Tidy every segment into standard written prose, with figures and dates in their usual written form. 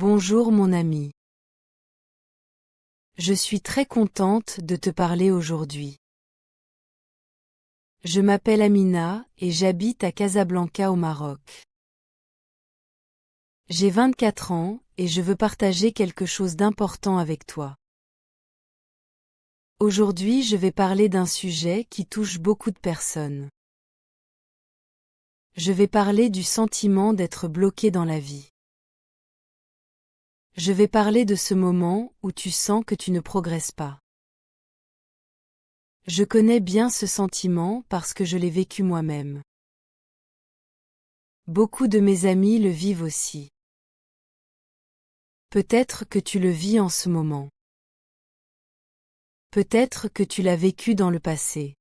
Bonjour mon ami. Je suis très contente de te parler aujourd'hui. Je m'appelle Amina et j'habite à Casablanca au Maroc. J'ai 24 ans et je veux partager quelque chose d'important avec toi. Aujourd'hui, je vais parler d'un sujet qui touche beaucoup de personnes. Je vais parler du sentiment d'être bloqué dans la vie. Je vais parler de ce moment où tu sens que tu ne progresses pas. Je connais bien ce sentiment parce que je l'ai vécu moi-même. Beaucoup de mes amis le vivent aussi. Peut-être que tu le vis en ce moment. Peut-être que tu l'as vécu dans le passé.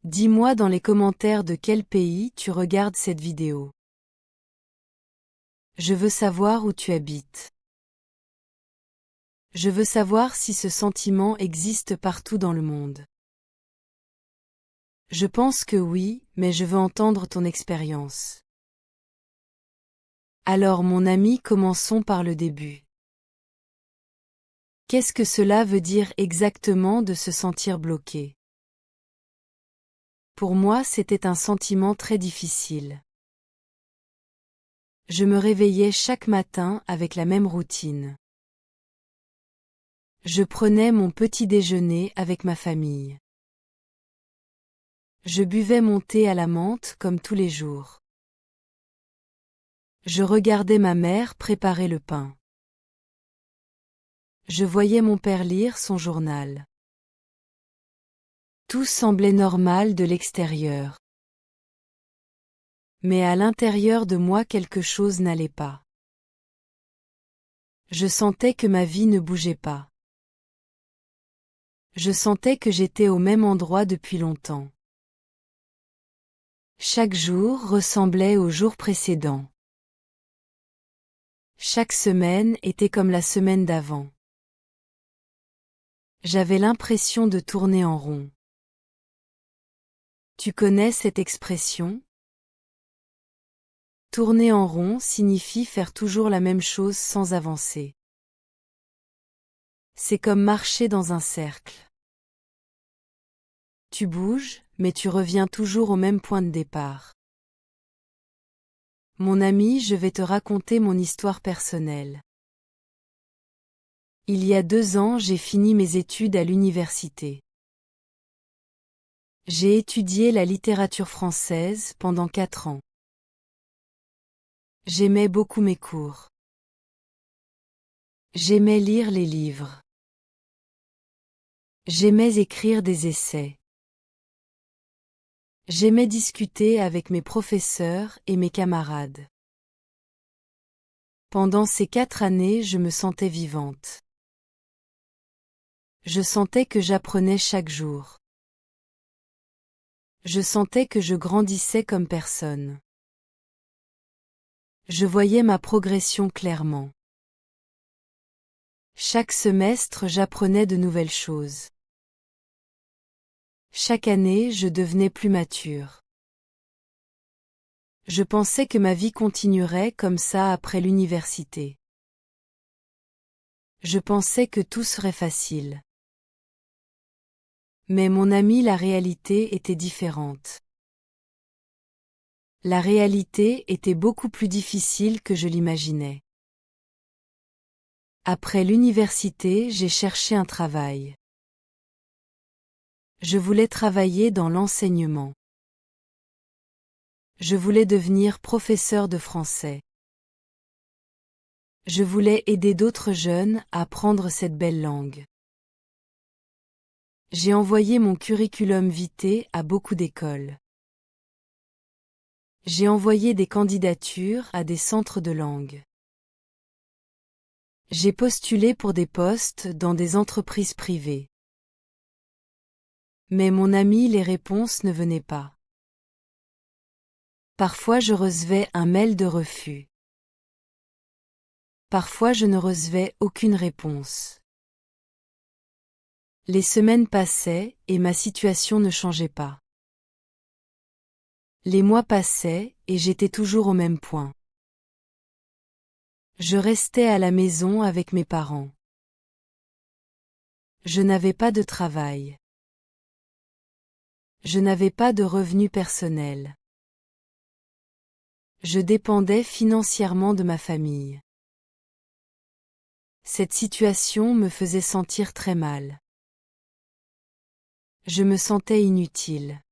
Dis-moi dans les commentaires de quel pays tu regardes cette vidéo. Je veux savoir où tu habites. Je veux savoir si ce sentiment existe partout dans le monde. Je pense que oui, mais je veux entendre ton expérience. Alors mon ami, commençons par le début. Qu'est-ce que cela veut dire exactement de se sentir bloqué? Pour moi, c'était un sentiment très difficile. Je me réveillais chaque matin avec la même routine. Je prenais mon petit déjeuner avec ma famille. Je buvais mon thé à la menthe comme tous les jours. Je regardais ma mère préparer le pain. Je voyais mon père lire son journal. Tout semblait normal de l'extérieur. Mais à l'intérieur de moi quelque chose n'allait pas. Je sentais que ma vie ne bougeait pas. Je sentais que j'étais au même endroit depuis longtemps. Chaque jour ressemblait au jour précédent. Chaque semaine était comme la semaine d'avant. J'avais l'impression de tourner en rond. Tu connais cette expression? Tourner en rond signifie faire toujours la même chose sans avancer. C'est comme marcher dans un cercle. Tu bouges, mais tu reviens toujours au même point de départ. Mon ami, je vais te raconter mon histoire personnelle. Il y a 2 ans, j'ai fini mes études à l'université. J'ai étudié la littérature française pendant 4 ans. J'aimais beaucoup mes cours. J'aimais lire les livres. J'aimais écrire des essais. J'aimais discuter avec mes professeurs et mes camarades. Pendant ces 4 années, je me sentais vivante. Je sentais que j'apprenais chaque jour. Je sentais que je grandissais comme personne. Je voyais ma progression clairement. Chaque semestre, j'apprenais de nouvelles choses. Chaque année, je devenais plus mature. Je pensais que ma vie continuerait comme ça après l'université. Je pensais que tout serait facile. Mais mon ami, la réalité était différente. La réalité était beaucoup plus difficile que je l'imaginais. Après l'université, j'ai cherché un travail. Je voulais travailler dans l'enseignement. Je voulais devenir professeur de français. Je voulais aider d'autres jeunes à apprendre cette belle langue. J'ai envoyé mon curriculum vitae à beaucoup d'écoles. J'ai envoyé des candidatures à des centres de langue. J'ai postulé pour des postes dans des entreprises privées. Mais mon ami, les réponses ne venaient pas. Parfois je recevais un mail de refus. Parfois je ne recevais aucune réponse. Les semaines passaient et ma situation ne changeait pas. Les mois passaient et j'étais toujours au même point. Je restais à la maison avec mes parents. Je n'avais pas de travail. Je n'avais pas de revenus personnels. Je dépendais financièrement de ma famille. Cette situation me faisait sentir très mal. Je me sentais inutile.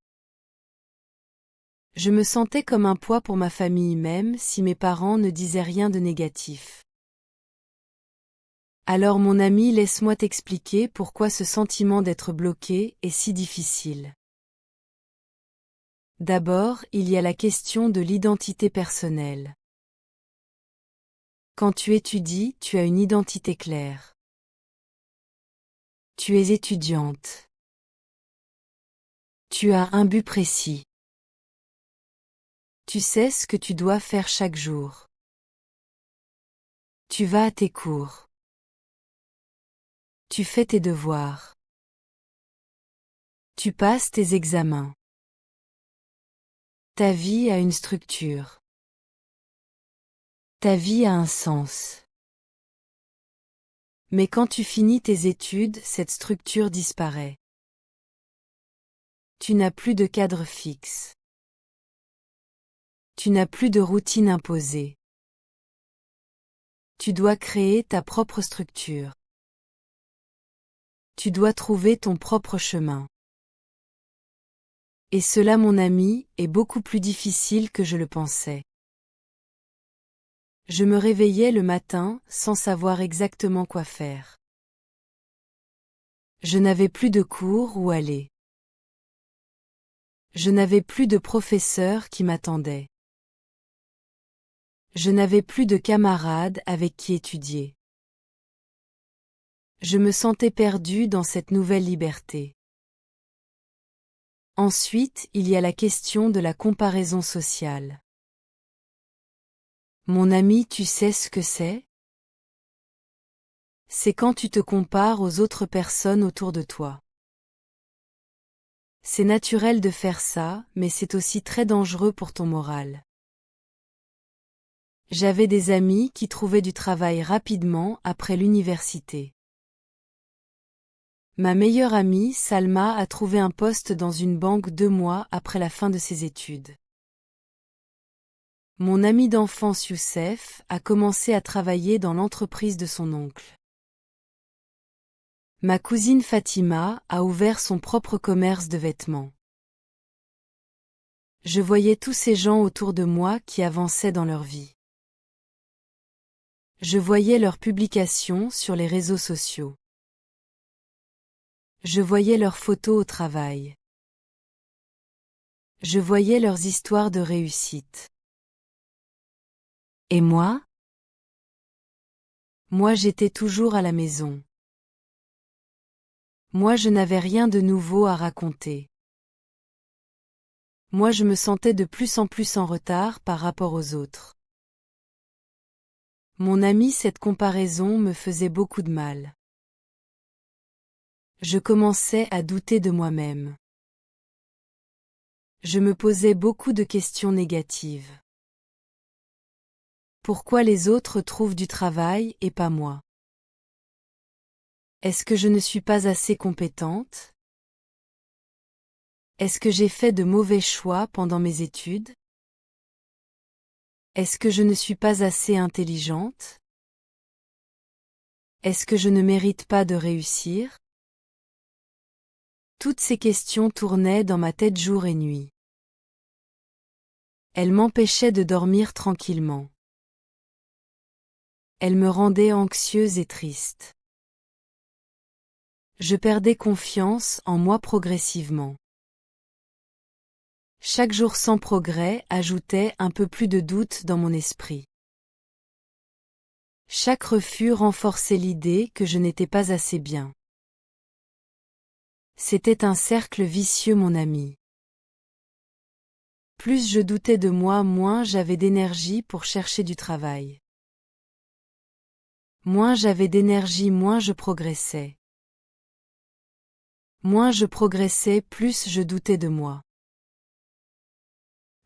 Je me sentais comme un poids pour ma famille même si mes parents ne disaient rien de négatif. Alors mon ami, laisse-moi t'expliquer pourquoi ce sentiment d'être bloqué est si difficile. D'abord, il y a la question de l'identité personnelle. Quand tu étudies, tu as une identité claire. Tu es étudiante. Tu as un but précis. Tu sais ce que tu dois faire chaque jour. Tu vas à tes cours. Tu fais tes devoirs. Tu passes tes examens. Ta vie a une structure. Ta vie a un sens. Mais quand tu finis tes études, cette structure disparaît. Tu n'as plus de cadre fixe. Tu n'as plus de routine imposée. Tu dois créer ta propre structure. Tu dois trouver ton propre chemin. Et cela, mon ami, est beaucoup plus difficile que je le pensais. Je me réveillais le matin sans savoir exactement quoi faire. Je n'avais plus de cours où aller. Je n'avais plus de professeurs qui m'attendaient. Je n'avais plus de camarades avec qui étudier. Je me sentais perdu dans cette nouvelle liberté. Ensuite, il y a la question de la comparaison sociale. Mon ami, tu sais ce que c'est? C'est quand tu te compares aux autres personnes autour de toi. C'est naturel de faire ça, mais c'est aussi très dangereux pour ton moral. J'avais des amis qui trouvaient du travail rapidement après l'université. Ma meilleure amie, Salma, a trouvé un poste dans une banque 2 mois après la fin de ses études. Mon ami d'enfance Youssef a commencé à travailler dans l'entreprise de son oncle. Ma cousine Fatima a ouvert son propre commerce de vêtements. Je voyais tous ces gens autour de moi qui avançaient dans leur vie. Je voyais leurs publications sur les réseaux sociaux. Je voyais leurs photos au travail. Je voyais leurs histoires de réussite. Et moi? Moi, j'étais toujours à la maison. Moi, je n'avais rien de nouveau à raconter. Moi, je me sentais de plus en plus en retard par rapport aux autres. Mon ami, cette comparaison me faisait beaucoup de mal. Je commençais à douter de moi-même. Je me posais beaucoup de questions négatives. Pourquoi les autres trouvent du travail et pas moi? Est-ce que je ne suis pas assez compétente? Est-ce que j'ai fait de mauvais choix pendant mes études? Est-ce que je ne suis pas assez intelligente? Est-ce que je ne mérite pas de réussir? Toutes ces questions tournaient dans ma tête jour et nuit. Elles m'empêchaient de dormir tranquillement. Elles me rendaient anxieuse et triste. Je perdais confiance en moi progressivement. Chaque jour sans progrès ajoutait un peu plus de doute dans mon esprit. Chaque refus renforçait l'idée que je n'étais pas assez bien. C'était un cercle vicieux, mon ami. Plus je doutais de moi, moins j'avais d'énergie pour chercher du travail. Moins j'avais d'énergie, moins je progressais. Moins je progressais, plus je doutais de moi.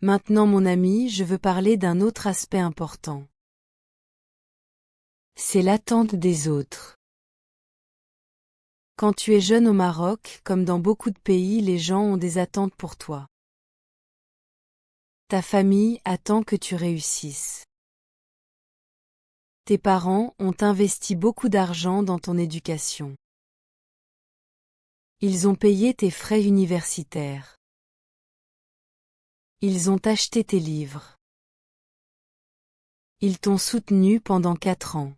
Maintenant, mon ami, je veux parler d'un autre aspect important. C'est l'attente des autres. Quand tu es jeune au Maroc, comme dans beaucoup de pays, les gens ont des attentes pour toi. Ta famille attend que tu réussisses. Tes parents ont investi beaucoup d'argent dans ton éducation. Ils ont payé tes frais universitaires. Ils ont acheté tes livres. Ils t'ont soutenu pendant 4 ans.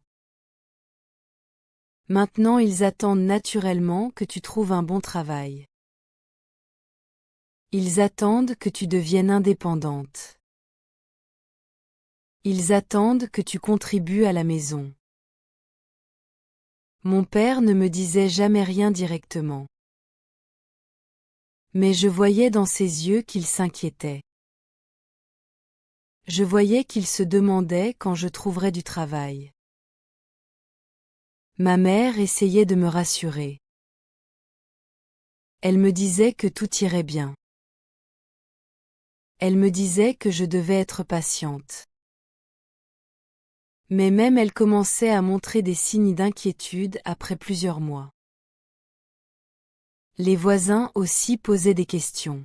Maintenant ils attendent naturellement que tu trouves un bon travail. Ils attendent que tu deviennes indépendante. Ils attendent que tu contribues à la maison. Mon père ne me disait jamais rien directement. Mais je voyais dans ses yeux qu'il s'inquiétait. Je voyais qu'il se demandait quand je trouverais du travail. Ma mère essayait de me rassurer. Elle me disait que tout irait bien. Elle me disait que je devais être patiente. Mais même elle commençait à montrer des signes d'inquiétude après plusieurs mois. Les voisins aussi posaient des questions.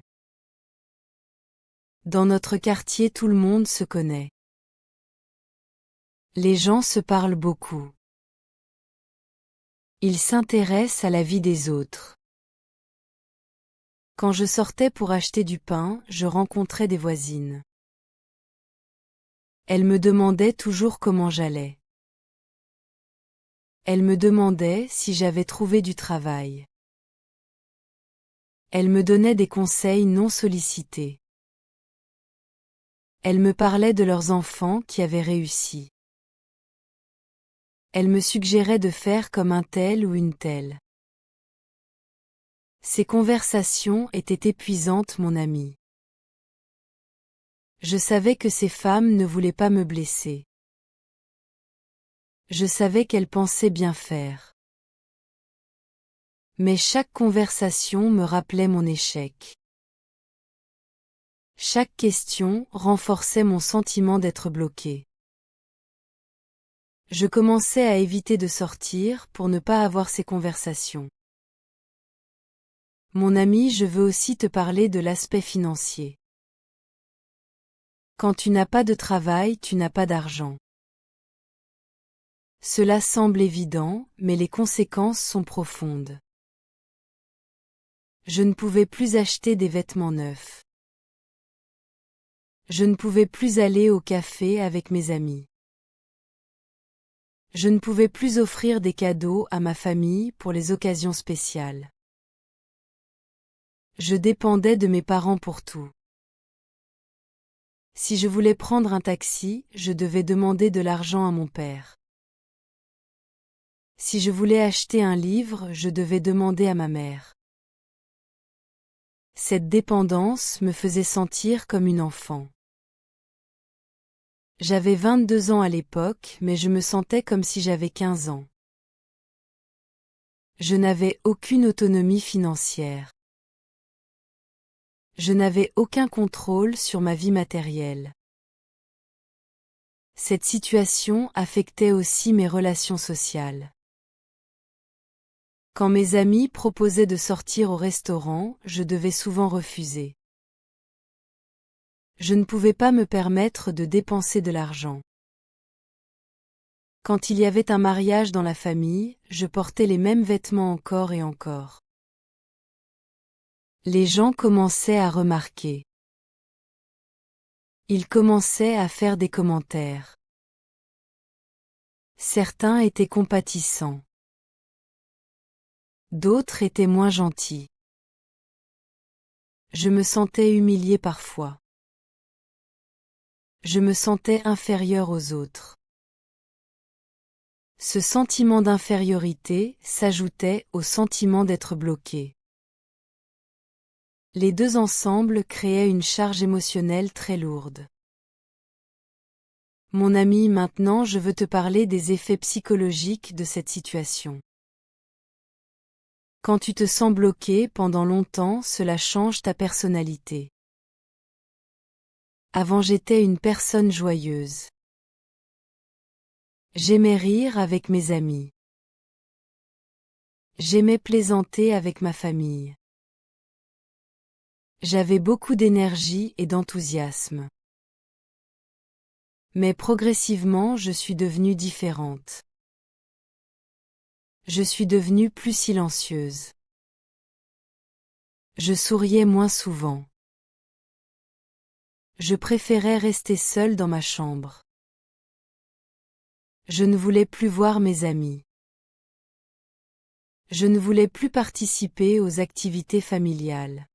Dans notre quartier, tout le monde se connaît. Les gens se parlent beaucoup. Ils s'intéressent à la vie des autres. Quand je sortais pour acheter du pain, je rencontrais des voisines. Elles me demandaient toujours comment j'allais. Elles me demandaient si j'avais trouvé du travail. Elles me donnaient des conseils non sollicités. Elles me parlaient de leurs enfants qui avaient réussi. Elles me suggéraient de faire comme un tel ou une telle. Ces conversations étaient épuisantes, mon ami. Je savais que ces femmes ne voulaient pas me blesser. Je savais qu'elles pensaient bien faire. Mais chaque conversation me rappelait mon échec. Chaque question renforçait mon sentiment d'être bloqué. Je commençais à éviter de sortir pour ne pas avoir ces conversations. Mon ami, je veux aussi te parler de l'aspect financier. Quand tu n'as pas de travail, tu n'as pas d'argent. Cela semble évident, mais les conséquences sont profondes. Je ne pouvais plus acheter des vêtements neufs. Je ne pouvais plus aller au café avec mes amis. Je ne pouvais plus offrir des cadeaux à ma famille pour les occasions spéciales. Je dépendais de mes parents pour tout. Si je voulais prendre un taxi, je devais demander de l'argent à mon père. Si je voulais acheter un livre, je devais demander à ma mère. Cette dépendance me faisait sentir comme une enfant. J'avais 22 ans à l'époque, mais je me sentais comme si j'avais 15 ans. Je n'avais aucune autonomie financière. Je n'avais aucun contrôle sur ma vie matérielle. Cette situation affectait aussi mes relations sociales. Quand mes amis proposaient de sortir au restaurant, je devais souvent refuser. Je ne pouvais pas me permettre de dépenser de l'argent. Quand il y avait un mariage dans la famille, je portais les mêmes vêtements encore et encore. Les gens commençaient à remarquer. Ils commençaient à faire des commentaires. Certains étaient compatissants. D'autres étaient moins gentils. Je me sentais humilié parfois. Je me sentais inférieur aux autres. Ce sentiment d'infériorité s'ajoutait au sentiment d'être bloqué. Les deux ensemble créaient une charge émotionnelle très lourde. Mon ami, maintenant je veux te parler des effets psychologiques de cette situation. Quand tu te sens bloqué pendant longtemps, cela change ta personnalité. Avant j'étais une personne joyeuse. J'aimais rire avec mes amis. J'aimais plaisanter avec ma famille. J'avais beaucoup d'énergie et d'enthousiasme. Mais progressivement je suis devenue différente. Je suis devenue plus silencieuse. Je souriais moins souvent. Je préférais rester seule dans ma chambre. Je ne voulais plus voir mes amis. Je ne voulais plus participer aux activités familiales.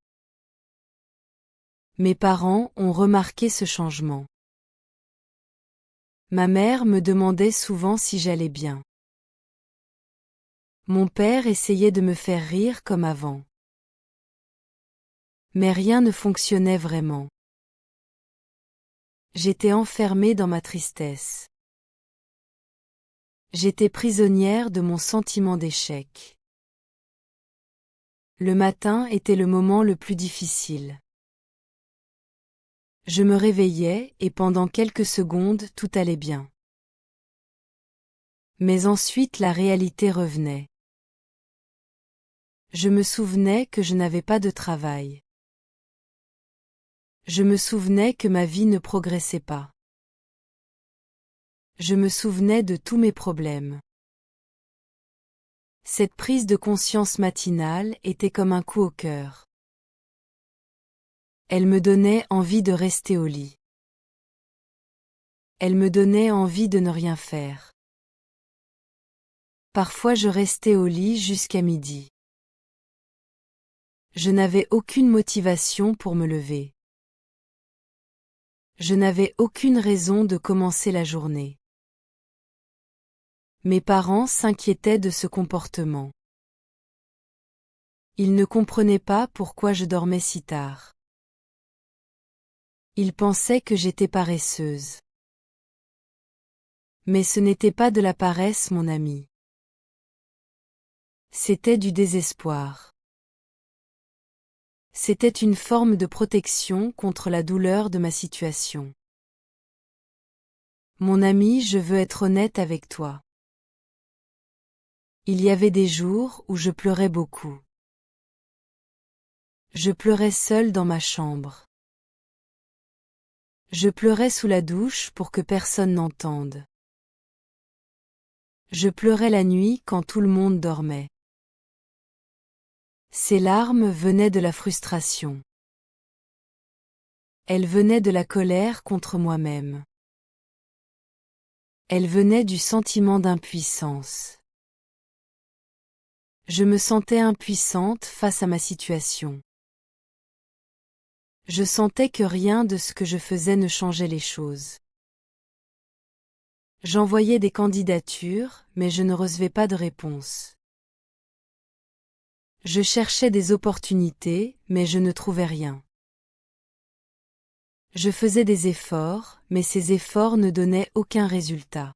Mes parents ont remarqué ce changement. Ma mère me demandait souvent si j'allais bien. Mon père essayait de me faire rire comme avant. Mais rien ne fonctionnait vraiment. J'étais enfermée dans ma tristesse. J'étais prisonnière de mon sentiment d'échec. Le matin était le moment le plus difficile. Je me réveillais et pendant quelques secondes tout allait bien. Mais ensuite la réalité revenait. Je me souvenais que je n'avais pas de travail. Je me souvenais que ma vie ne progressait pas. Je me souvenais de tous mes problèmes. Cette prise de conscience matinale était comme un coup au cœur. Elle me donnait envie de rester au lit. Elle me donnait envie de ne rien faire. Parfois je restais au lit jusqu'à midi. Je n'avais aucune motivation pour me lever. Je n'avais aucune raison de commencer la journée. Mes parents s'inquiétaient de ce comportement. Ils ne comprenaient pas pourquoi je dormais si tard. Ils pensaient que j'étais paresseuse. Mais ce n'était pas de la paresse, mon ami. C'était du désespoir. C'était une forme de protection contre la douleur de ma situation. Mon ami, je veux être honnête avec toi. Il y avait des jours où je pleurais beaucoup. Je pleurais seule dans ma chambre. Je pleurais sous la douche pour que personne n'entende. Je pleurais la nuit quand tout le monde dormait. Ces larmes venaient de la frustration. Elles venaient de la colère contre moi-même. Elles venaient du sentiment d'impuissance. Je me sentais impuissante face à ma situation. Je sentais que rien de ce que je faisais ne changeait les choses. J'envoyais des candidatures, mais je ne recevais pas de réponse. Je cherchais des opportunités, mais je ne trouvais rien. Je faisais des efforts, mais ces efforts ne donnaient aucun résultat.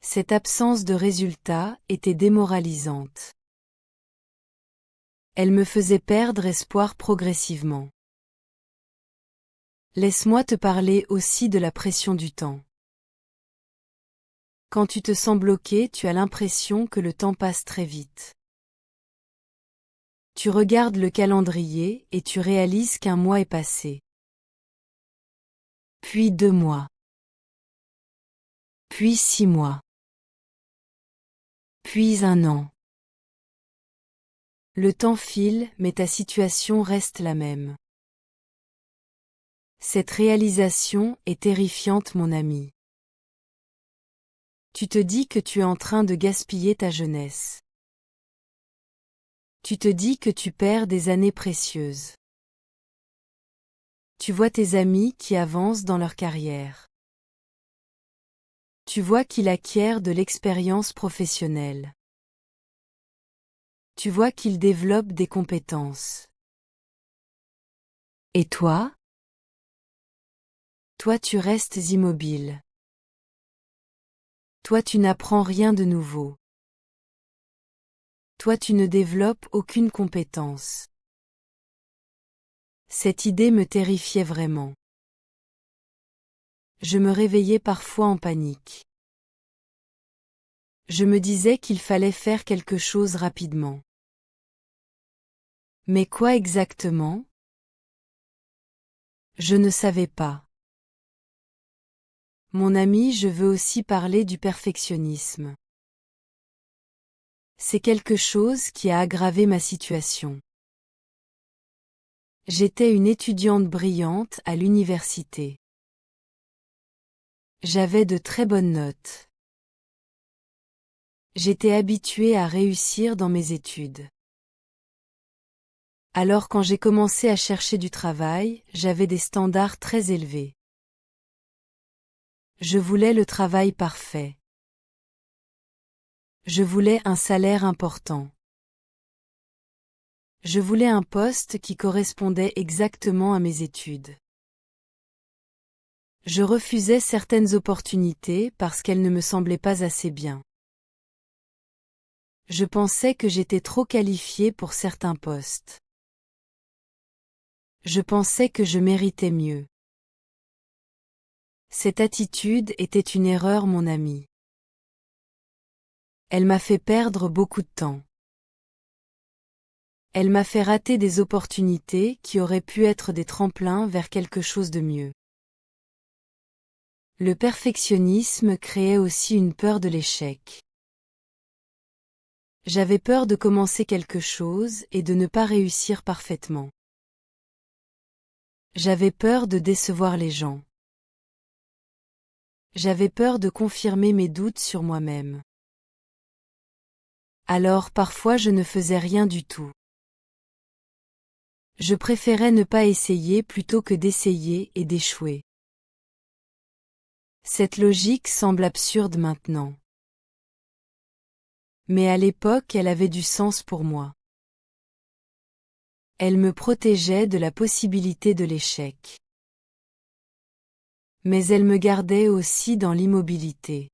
Cette absence de résultat était démoralisante. Elle me faisait perdre espoir progressivement. Laisse-moi te parler aussi de la pression du temps. Quand tu te sens bloqué, tu as l'impression que le temps passe très vite. Tu regardes le calendrier et tu réalises qu'un mois est passé. Puis 2 mois. Puis 6 mois. Puis 1 an. Le temps file, mais ta situation reste la même. Cette réalisation est terrifiante, mon ami. Tu te dis que tu es en train de gaspiller ta jeunesse. Tu te dis que tu perds des années précieuses. Tu vois tes amis qui avancent dans leur carrière. Tu vois qu'ils acquièrent de l'expérience professionnelle. Tu vois qu'ils développent des compétences. Et toi? Toi tu restes immobile. Toi tu n'apprends rien de nouveau. Toi tu ne développes aucune compétence. Cette idée me terrifiait vraiment. Je me réveillais parfois en panique. Je me disais qu'il fallait faire quelque chose rapidement. Mais quoi exactement? Je ne savais pas. Mon ami, je veux aussi parler du perfectionnisme. C'est quelque chose qui a aggravé ma situation. J'étais une étudiante brillante à l'université. J'avais de très bonnes notes. J'étais habituée à réussir dans mes études. Alors quand j'ai commencé à chercher du travail, j'avais des standards très élevés. Je voulais le travail parfait. Je voulais un salaire important. Je voulais un poste qui correspondait exactement à mes études. Je refusais certaines opportunités parce qu'elles ne me semblaient pas assez bien. Je pensais que j'étais trop qualifiée pour certains postes. Je pensais que je méritais mieux. Cette attitude était une erreur, mon ami. Elle m'a fait perdre beaucoup de temps. Elle m'a fait rater des opportunités qui auraient pu être des tremplins vers quelque chose de mieux. Le perfectionnisme créait aussi une peur de l'échec. J'avais peur de commencer quelque chose et de ne pas réussir parfaitement. J'avais peur de décevoir les gens. J'avais peur de confirmer mes doutes sur moi-même. Alors parfois je ne faisais rien du tout. Je préférais ne pas essayer plutôt que d'essayer et d'échouer. Cette logique semble absurde maintenant. Mais à l'époque elle avait du sens pour moi. Elle me protégeait de la possibilité de l'échec. Mais elle me gardait aussi dans l'immobilité.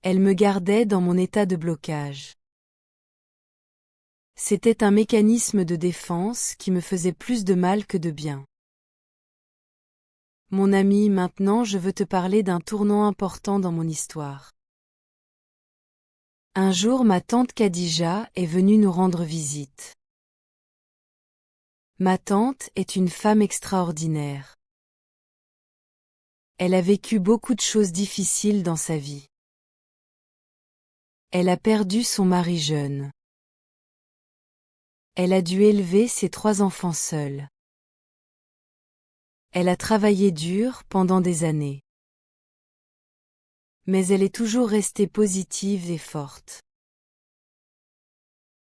Elle me gardait dans mon état de blocage. C'était un mécanisme de défense qui me faisait plus de mal que de bien. Mon ami, maintenant je veux te parler d'un tournant important dans mon histoire. Un jour ma tante Khadija est venue nous rendre visite. Ma tante est une femme extraordinaire. Elle a vécu beaucoup de choses difficiles dans sa vie. Elle a perdu son mari jeune. Elle a dû élever ses 3 enfants seule. Elle a travaillé dur pendant des années. Mais elle est toujours restée positive et forte.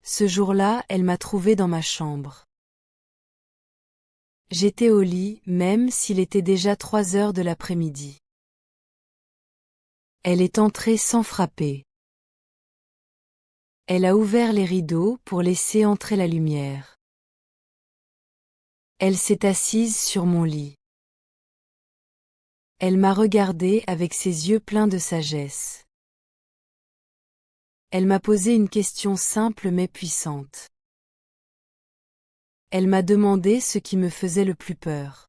Ce jour-là, elle m'a trouvée dans ma chambre. J'étais au lit, même s'il était déjà 3 heures de l'après-midi. Elle est entrée sans frapper. Elle a ouvert les rideaux pour laisser entrer la lumière. Elle s'est assise sur mon lit. Elle m'a regardé avec ses yeux pleins de sagesse. Elle m'a posé une question simple mais puissante. Elle m'a demandé ce qui me faisait le plus peur.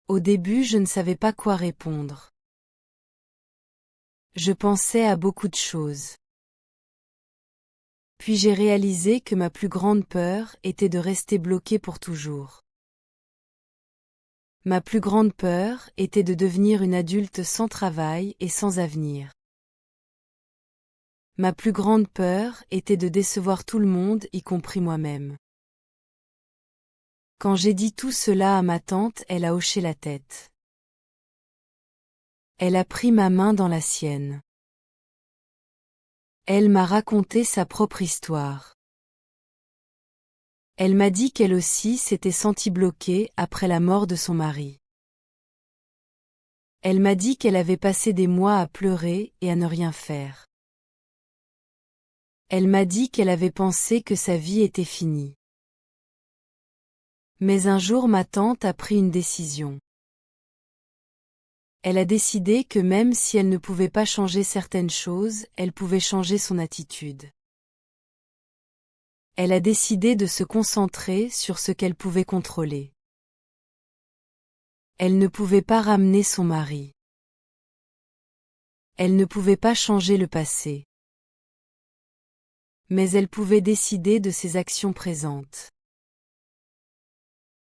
Au début, je ne savais pas quoi répondre. Je pensais à beaucoup de choses. Puis j'ai réalisé que ma plus grande peur était de rester bloquée pour toujours. Ma plus grande peur était de devenir une adulte sans travail et sans avenir. Ma plus grande peur était de décevoir tout le monde, y compris moi-même. Quand j'ai dit tout cela à ma tante, elle a hoché la tête. Elle a pris ma main dans la sienne. Elle m'a raconté sa propre histoire. Elle m'a dit qu'elle aussi s'était sentie bloquée après la mort de son mari. Elle m'a dit qu'elle avait passé des mois à pleurer et à ne rien faire. Elle m'a dit qu'elle avait pensé que sa vie était finie. Mais un jour ma tante a pris une décision. Elle a décidé que même si elle ne pouvait pas changer certaines choses, elle pouvait changer son attitude. Elle a décidé de se concentrer sur ce qu'elle pouvait contrôler. Elle ne pouvait pas ramener son mari. Elle ne pouvait pas changer le passé. Mais elle pouvait décider de ses actions présentes.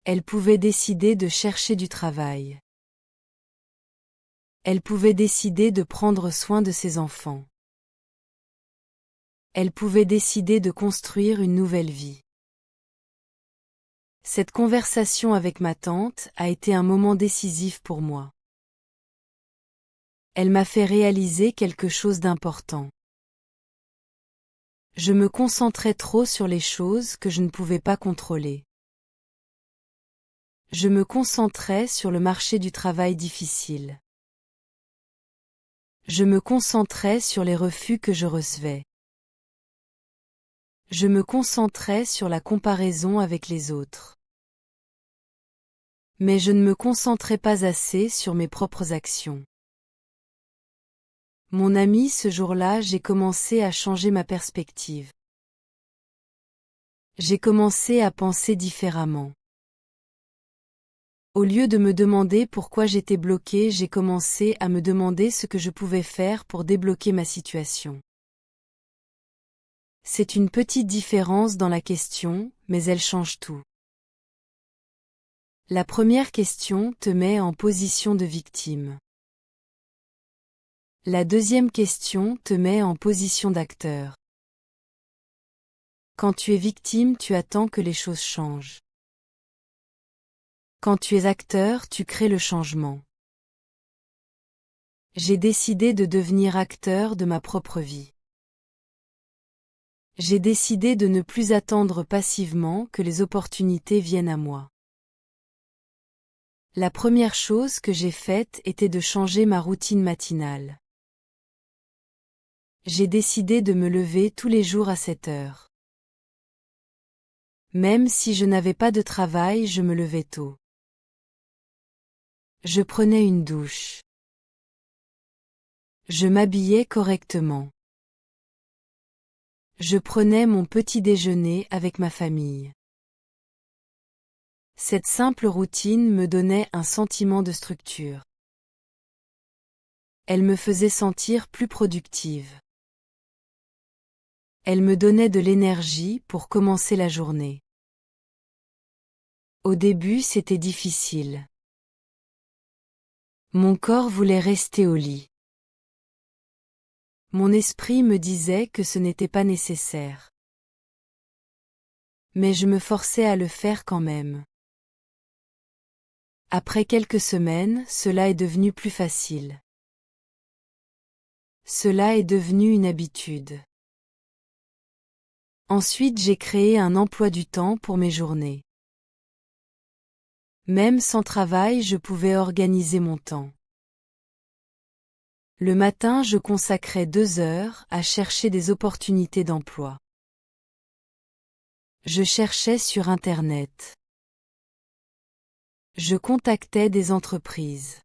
Elle pouvait décider de chercher du travail. Elle pouvait décider de prendre soin de ses enfants. Elle pouvait décider de construire une nouvelle vie. Cette conversation avec ma tante a été un moment décisif pour moi. Elle m'a fait réaliser quelque chose d'important. Je me concentrais trop sur les choses que je ne pouvais pas contrôler. Je me concentrais sur le marché du travail difficile. Je me concentrais sur les refus que je recevais. Je me concentrais sur la comparaison avec les autres. Mais je ne me concentrais pas assez sur mes propres actions. Mon ami, ce jour-là, j'ai commencé à changer ma perspective. J'ai commencé à penser différemment. Au lieu de me demander pourquoi j'étais bloqué, j'ai commencé à me demander ce que je pouvais faire pour débloquer ma situation. C'est une petite différence dans la question, mais elle change tout. La première question te met en position de victime. La deuxième question te met en position d'acteur. Quand tu es victime, tu attends que les choses changent. Quand tu es acteur, tu crées le changement. J'ai décidé de devenir acteur de ma propre vie. J'ai décidé de ne plus attendre passivement que les opportunités viennent à moi. La première chose que j'ai faite était de changer ma routine matinale. J'ai décidé de me lever tous les jours à 7 heures. Même si je n'avais pas de travail, je me levais tôt. Je prenais une douche. Je m'habillais correctement. Je prenais mon petit déjeuner avec ma famille. Cette simple routine me donnait un sentiment de structure. Elle me faisait sentir plus productive. Elle me donnait de l'énergie pour commencer la journée. Au début, c'était difficile. Mon corps voulait rester au lit. Mon esprit me disait que ce n'était pas nécessaire. Mais je me forçais à le faire quand même. Après quelques semaines, cela est devenu plus facile. Cela est devenu une habitude. Ensuite, j'ai créé un emploi du temps pour mes journées. Même sans travail, je pouvais organiser mon temps. Le matin, je consacrais 2 heures à chercher des opportunités d'emploi. Je cherchais sur Internet. Je contactais des entreprises.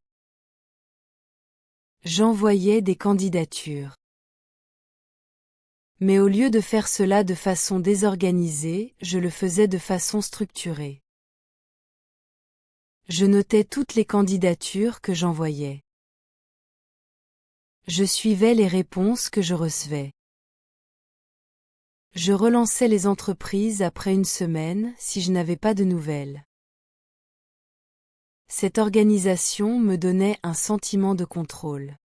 J'envoyais des candidatures. Mais au lieu de faire cela de façon désorganisée, je le faisais de façon structurée. Je notais toutes les candidatures que j'envoyais. Je suivais les réponses que je recevais. Je relançais les entreprises après une semaine si je n'avais pas de nouvelles. Cette organisation me donnait un sentiment de contrôle.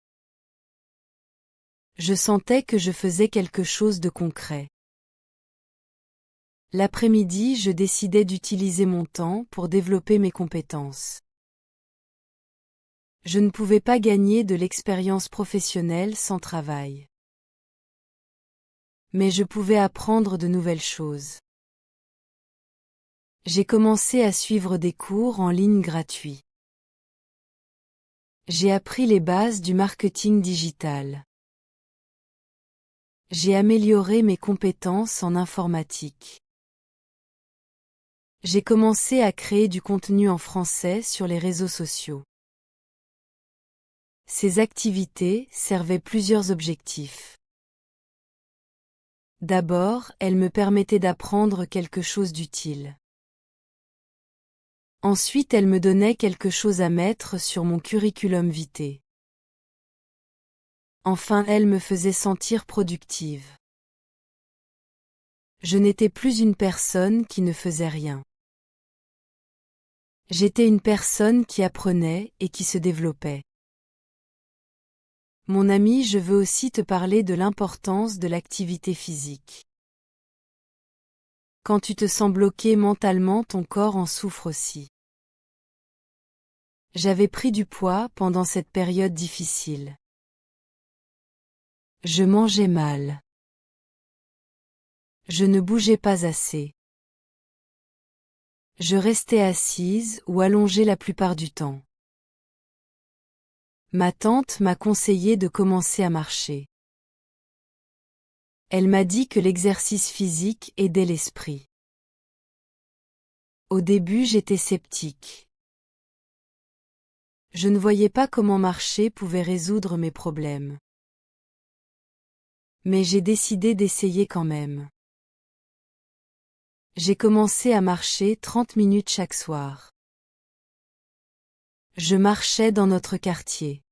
Je sentais que je faisais quelque chose de concret. L'après-midi, je décidais d'utiliser mon temps pour développer mes compétences. Je ne pouvais pas gagner de l'expérience professionnelle sans travail. Mais je pouvais apprendre de nouvelles choses. J'ai commencé à suivre des cours en ligne gratuits. J'ai appris les bases du marketing digital. J'ai amélioré mes compétences en informatique. J'ai commencé à créer du contenu en français sur les réseaux sociaux. Ces activités servaient plusieurs objectifs. D'abord, elles me permettaient d'apprendre quelque chose d'utile. Ensuite elle me donnait quelque chose à mettre sur mon curriculum vitae. Enfin elle me faisait sentir productive. Je n'étais plus une personne qui ne faisait rien. J'étais une personne qui apprenait et qui se développait. Mon ami, je veux aussi te parler de l'importance de l'activité physique. Quand tu te sens bloqué mentalement, ton corps en souffre aussi. J'avais pris du poids pendant cette période difficile. Je mangeais mal. Je ne bougeais pas assez. Je restais assise ou allongée la plupart du temps. Ma tante m'a conseillé de commencer à marcher. Elle m'a dit que l'exercice physique aidait l'esprit. Au début, j'étais sceptique. Je ne voyais pas comment marcher pouvait résoudre mes problèmes. Mais j'ai décidé d'essayer quand même. J'ai commencé à marcher 30 minutes chaque soir. Je marchais dans notre quartier.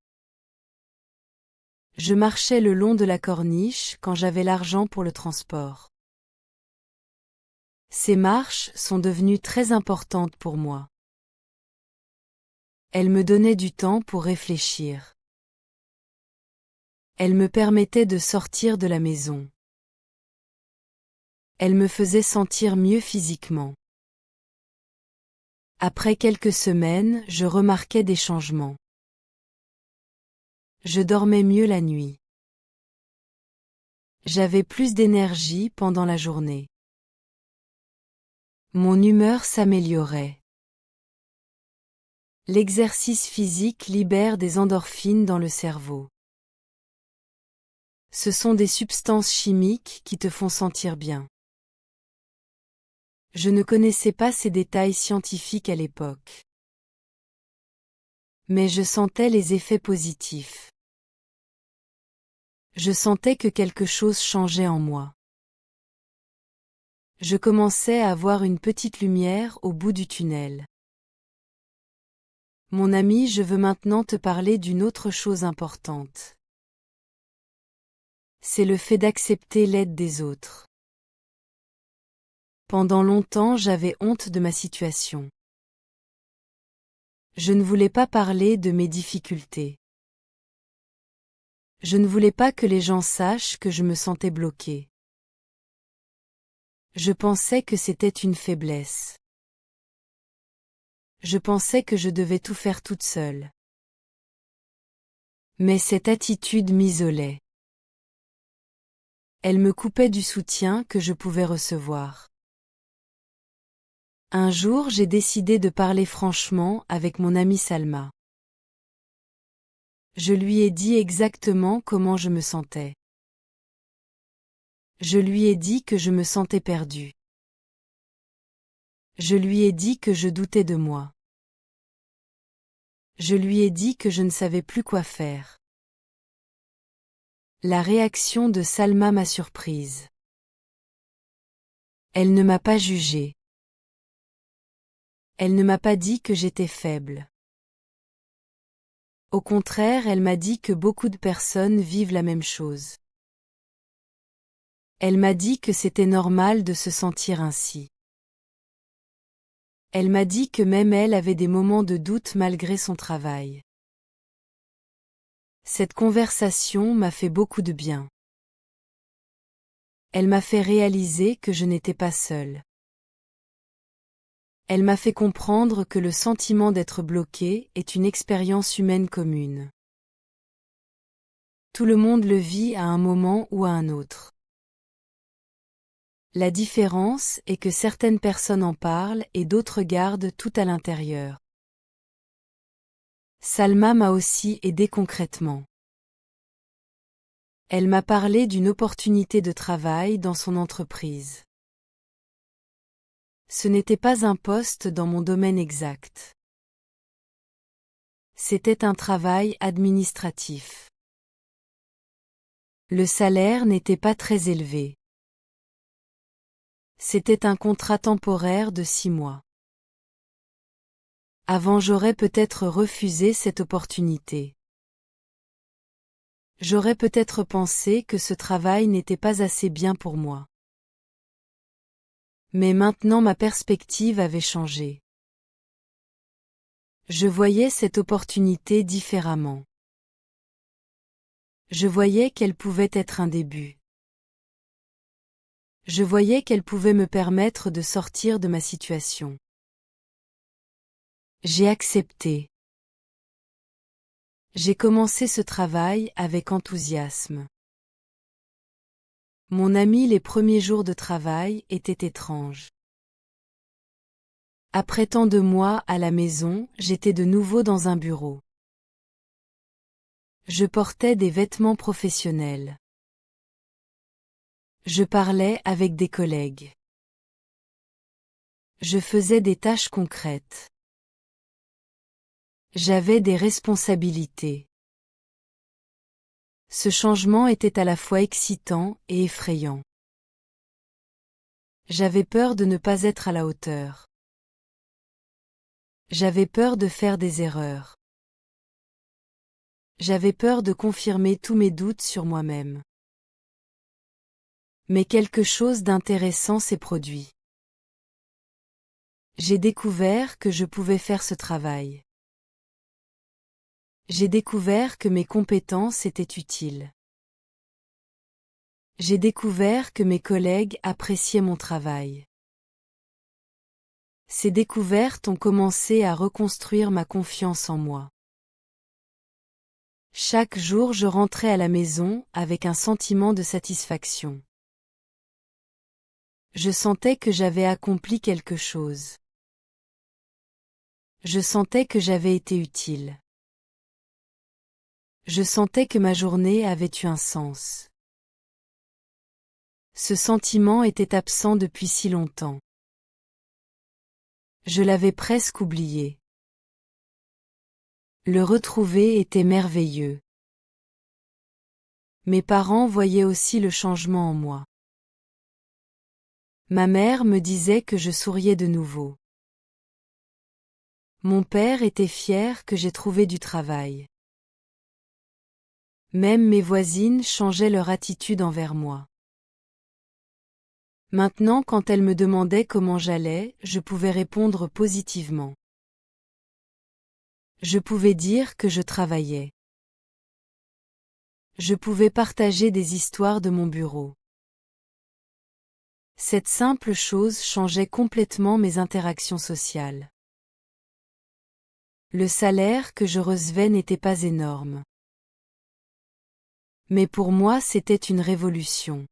Je marchais le long de la corniche quand j'avais l'argent pour le transport. Ces marches sont devenues très importantes pour moi. Elles me donnaient du temps pour réfléchir. Elles me permettaient de sortir de la maison. Elles me faisaient sentir mieux physiquement. Après quelques semaines, je remarquais des changements. Je dormais mieux la nuit. J'avais plus d'énergie pendant la journée. Mon humeur s'améliorait. L'exercice physique libère des endorphines dans le cerveau. Ce sont des substances chimiques qui te font sentir bien. Je ne connaissais pas ces détails scientifiques à l'époque. Mais je sentais les effets positifs. Je sentais que quelque chose changeait en moi. Je commençais à avoir une petite lumière au bout du tunnel. Mon ami, je veux maintenant te parler d'une autre chose importante. C'est le fait d'accepter l'aide des autres. Pendant longtemps, j'avais honte de ma situation. Je ne voulais pas parler de mes difficultés. Je ne voulais pas que les gens sachent que je me sentais bloquée. Je pensais que c'était une faiblesse. Je pensais que je devais tout faire toute seule. Mais cette attitude m'isolait. Elle me coupait du soutien que je pouvais recevoir. Un jour, j'ai décidé de parler franchement avec mon amie Salma. Je lui ai dit exactement comment je me sentais. Je lui ai dit que je me sentais perdue. Je lui ai dit que je doutais de moi. Je lui ai dit que je ne savais plus quoi faire. La réaction de Salma m'a surprise. Elle ne m'a pas jugée. Elle ne m'a pas dit que j'étais faible. Au contraire, elle m'a dit que beaucoup de personnes vivent la même chose. Elle m'a dit que c'était normal de se sentir ainsi. Elle m'a dit que même elle avait des moments de doute malgré son travail. Cette conversation m'a fait beaucoup de bien. Elle m'a fait réaliser que je n'étais pas seule. Elle m'a fait comprendre que le sentiment d'être bloqué est une expérience humaine commune. Tout le monde le vit à un moment ou à un autre. La différence est que certaines personnes en parlent et d'autres gardent tout à l'intérieur. Salma m'a aussi aidé concrètement. Elle m'a parlé d'une opportunité de travail dans son entreprise. Ce n'était pas un poste dans mon domaine exact. C'était un travail administratif. Le salaire n'était pas très élevé. C'était un contrat temporaire de 6 mois. Avant j'aurais peut-être refusé cette opportunité. J'aurais peut-être pensé que ce travail n'était pas assez bien pour moi. Mais maintenant ma perspective avait changé. Je voyais cette opportunité différemment. Je voyais qu'elle pouvait être un début. Je voyais qu'elle pouvait me permettre de sortir de ma situation. J'ai accepté. J'ai commencé ce travail avec enthousiasme. Mon ami, les premiers jours de travail étaient étranges. Après tant de mois à la maison, j'étais de nouveau dans un bureau. Je portais des vêtements professionnels. Je parlais avec des collègues. Je faisais des tâches concrètes. J'avais des responsabilités. Ce changement était à la fois excitant et effrayant. J'avais peur de ne pas être à la hauteur. J'avais peur de faire des erreurs. J'avais peur de confirmer tous mes doutes sur moi-même. Mais quelque chose d'intéressant s'est produit. J'ai découvert que je pouvais faire ce travail. J'ai découvert que mes compétences étaient utiles. J'ai découvert que mes collègues appréciaient mon travail. Ces découvertes ont commencé à reconstruire ma confiance en moi. Chaque jour je rentrais à la maison avec un sentiment de satisfaction. Je sentais que j'avais accompli quelque chose. Je sentais que j'avais été utile. Je sentais que ma journée avait eu un sens. Ce sentiment était absent depuis si longtemps. Je l'avais presque oublié. Le retrouver était merveilleux. Mes parents voyaient aussi le changement en moi. Ma mère me disait que je souriais de nouveau. Mon père était fier que j'ai trouvé du travail. Même mes voisines changeaient leur attitude envers moi. Maintenant, quand elles me demandaient comment j'allais, je pouvais répondre positivement. Je pouvais dire que je travaillais. Je pouvais partager des histoires de mon bureau. Cette simple chose changeait complètement mes interactions sociales. Le salaire que je recevais n'était pas énorme. Mais pour moi c'était une révolution.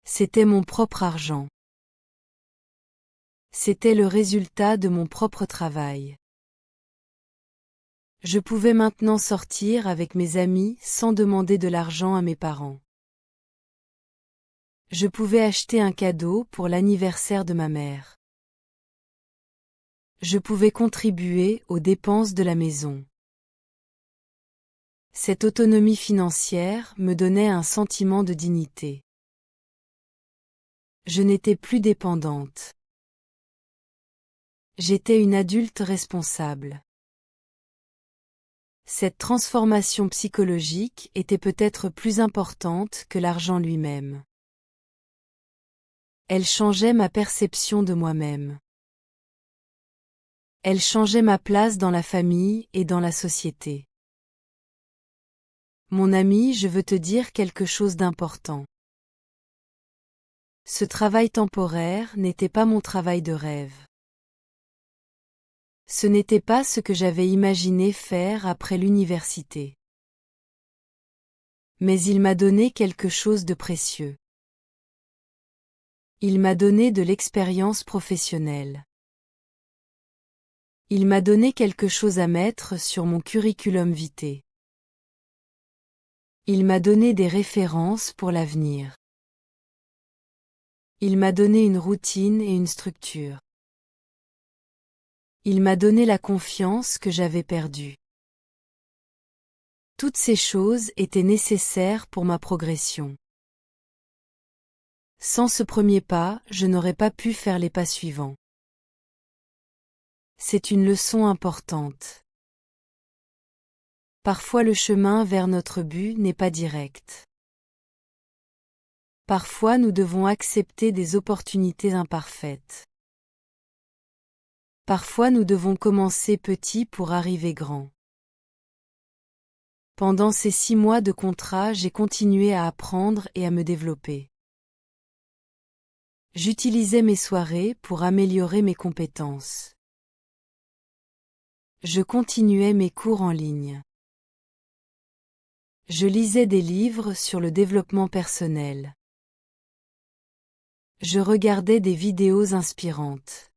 C'était mon propre argent. C'était le résultat de mon propre travail. Je pouvais maintenant sortir avec mes amis sans demander de l'argent à mes parents. Je pouvais acheter un cadeau pour l'anniversaire de ma mère. Je pouvais contribuer aux dépenses de la maison. Cette autonomie financière me donnait un sentiment de dignité. Je n'étais plus dépendante. J'étais une adulte responsable. Cette transformation psychologique était peut-être plus importante que l'argent lui-même. Elle changeait ma perception de moi-même. Elle changeait ma place dans la famille et dans la société. Mon ami, je veux te dire quelque chose d'important. Ce travail temporaire n'était pas mon travail de rêve. Ce n'était pas ce que j'avais imaginé faire après l'université. Mais il m'a donné quelque chose de précieux. Il m'a donné de l'expérience professionnelle. Il m'a donné quelque chose à mettre sur mon curriculum vitae. Il m'a donné des références pour l'avenir. Il m'a donné une routine et une structure. Il m'a donné la confiance que j'avais perdue. Toutes ces choses étaient nécessaires pour ma progression. Sans ce premier pas, je n'aurais pas pu faire les pas suivants. C'est une leçon importante. Parfois le chemin vers notre but n'est pas direct. Parfois nous devons accepter des opportunités imparfaites. Parfois nous devons commencer petit pour arriver grand. Pendant ces 6 mois de contrat, j'ai continué à apprendre et à me développer. J'utilisais mes soirées pour améliorer mes compétences. Je continuais mes cours en ligne. Je lisais des livres sur le développement personnel. Je regardais des vidéos inspirantes.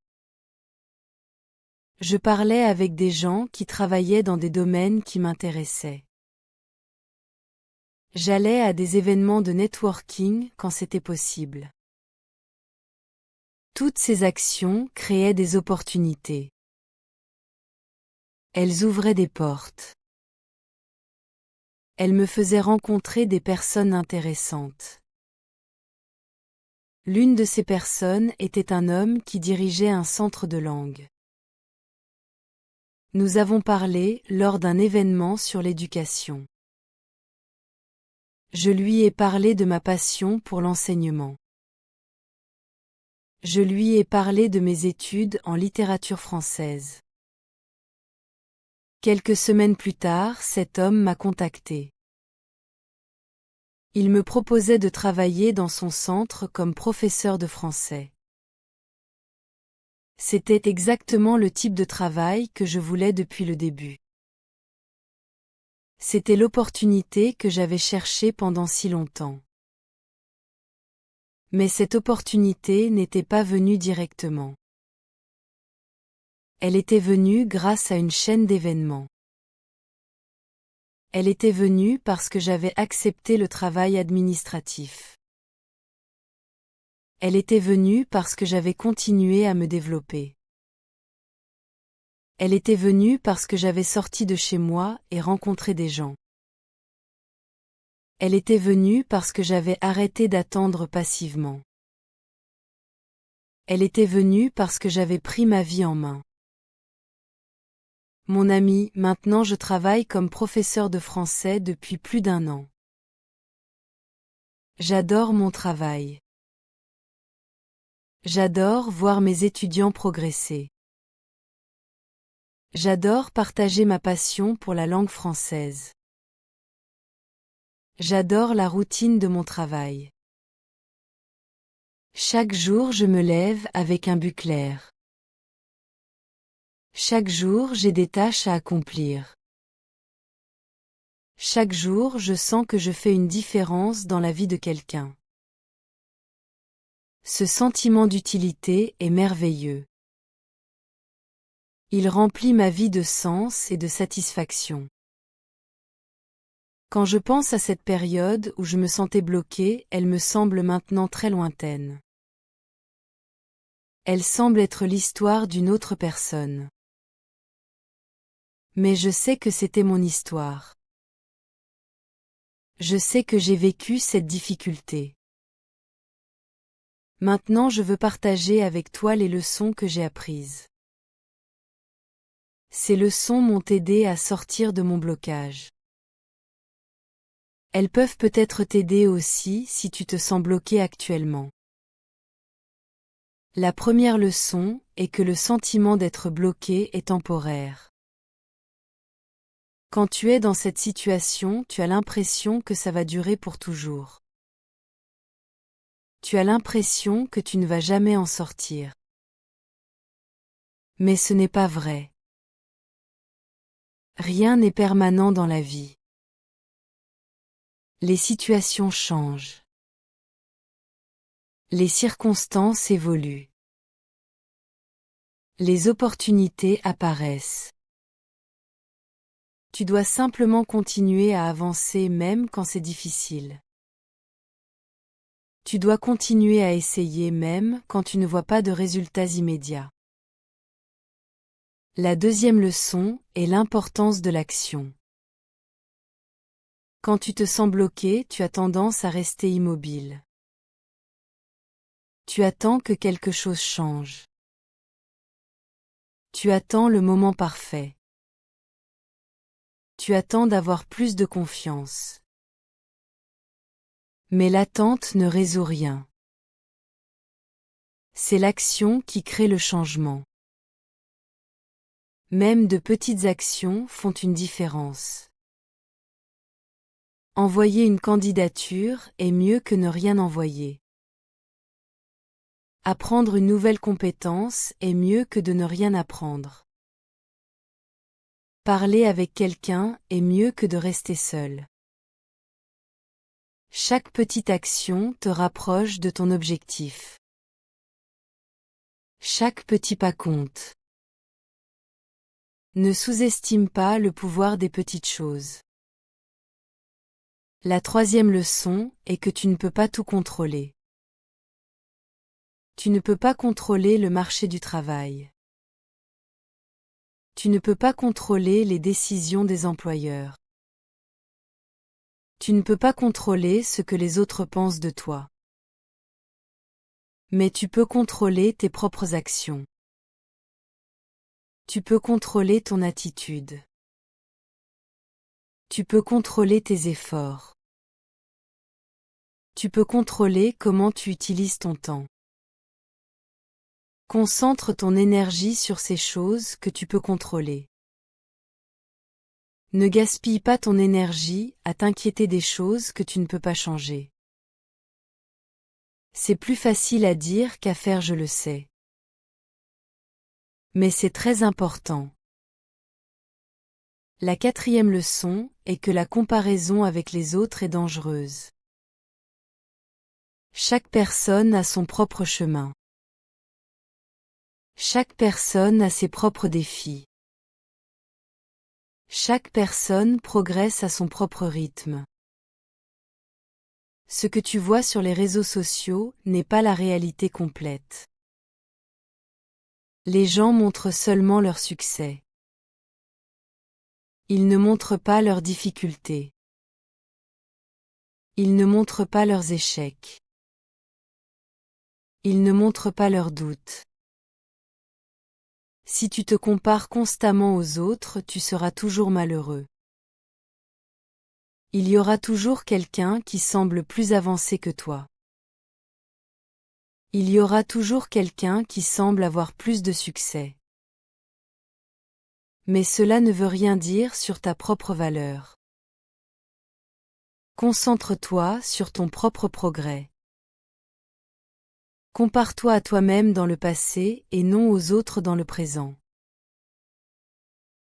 Je parlais avec des gens qui travaillaient dans des domaines qui m'intéressaient. J'allais à des événements de networking quand c'était possible. Toutes ces actions créaient des opportunités. Elles ouvraient des portes. Elles me faisaient rencontrer des personnes intéressantes. L'une de ces personnes était un homme qui dirigeait un centre de langue. Nous avons parlé lors d'un événement sur l'éducation. Je lui ai parlé de ma passion pour l'enseignement. Je lui ai parlé de mes études en littérature française. Quelques semaines plus tard, cet homme m'a contacté. Il me proposait de travailler dans son centre comme professeur de français. C'était exactement le type de travail que je voulais depuis le début. C'était l'opportunité que j'avais cherchée pendant si longtemps. Mais cette opportunité n'était pas venue directement. Elle était venue grâce à une chaîne d'événements. Elle était venue parce que j'avais accepté le travail administratif. Elle était venue parce que j'avais continué à me développer. Elle était venue parce que j'avais sorti de chez moi et rencontré des gens. Elle était venue parce que j'avais arrêté d'attendre passivement. Elle était venue parce que j'avais pris ma vie en main. Mon ami, maintenant je travaille comme professeur de français depuis plus d'1 an. J'adore mon travail. J'adore voir mes étudiants progresser. J'adore partager ma passion pour la langue française. J'adore la routine de mon travail. Chaque jour je me lève avec un but clair. Chaque jour j'ai des tâches à accomplir. Chaque jour je sens que je fais une différence dans la vie de quelqu'un. Ce sentiment d'utilité est merveilleux. Il remplit ma vie de sens et de satisfaction. Quand je pense à cette période où je me sentais bloquée, elle me semble maintenant très lointaine. Elle semble être l'histoire d'une autre personne. Mais je sais que c'était mon histoire. Je sais que j'ai vécu cette difficulté. Maintenant je veux partager avec toi les leçons que j'ai apprises. Ces leçons m'ont aidé à sortir de mon blocage. Elles peuvent peut-être t'aider aussi si tu te sens bloqué actuellement. La première leçon est que le sentiment d'être bloqué est temporaire. Quand tu es dans cette situation, tu as l'impression que ça va durer pour toujours. Tu as l'impression que tu ne vas jamais en sortir. Mais ce n'est pas vrai. Rien n'est permanent dans la vie. Les situations changent. Les circonstances évoluent. Les opportunités apparaissent. Tu dois simplement continuer à avancer même quand c'est difficile. Tu dois continuer à essayer même quand tu ne vois pas de résultats immédiats. La deuxième leçon est l'importance de l'action. Quand tu te sens bloqué, tu as tendance à rester immobile. Tu attends que quelque chose change. Tu attends le moment parfait. Tu attends d'avoir plus de confiance. Mais l'attente ne résout rien. C'est l'action qui crée le changement. Même de petites actions font une différence. Envoyer une candidature est mieux que ne rien envoyer. Apprendre une nouvelle compétence est mieux que de ne rien apprendre. Parler avec quelqu'un est mieux que de rester seul. Chaque petite action te rapproche de ton objectif. Chaque petit pas compte. Ne sous-estime pas le pouvoir des petites choses. La troisième leçon est que tu ne peux pas tout contrôler. Tu ne peux pas contrôler le marché du travail. Tu ne peux pas contrôler les décisions des employeurs. Tu ne peux pas contrôler ce que les autres pensent de toi. Mais tu peux contrôler tes propres actions. Tu peux contrôler ton attitude. Tu peux contrôler tes efforts. Tu peux contrôler comment tu utilises ton temps. Concentre ton énergie sur ces choses que tu peux contrôler. Ne gaspille pas ton énergie à t'inquiéter des choses que tu ne peux pas changer. C'est plus facile à dire qu'à faire, je le sais. Mais c'est très important. La quatrième leçon est que la comparaison avec les autres est dangereuse. Chaque personne a son propre chemin. Chaque personne a ses propres défis. Chaque personne progresse à son propre rythme. Ce que tu vois sur les réseaux sociaux n'est pas la réalité complète. Les gens montrent seulement leur succès. Ils ne montrent pas leurs difficultés. Ils ne montrent pas leurs échecs. Ils ne montrent pas leurs doutes. Si tu te compares constamment aux autres, tu seras toujours malheureux. Il y aura toujours quelqu'un qui semble plus avancé que toi. Il y aura toujours quelqu'un qui semble avoir plus de succès. Mais cela ne veut rien dire sur ta propre valeur. Concentre-toi sur ton propre progrès. Compare-toi à toi-même dans le passé et non aux autres dans le présent.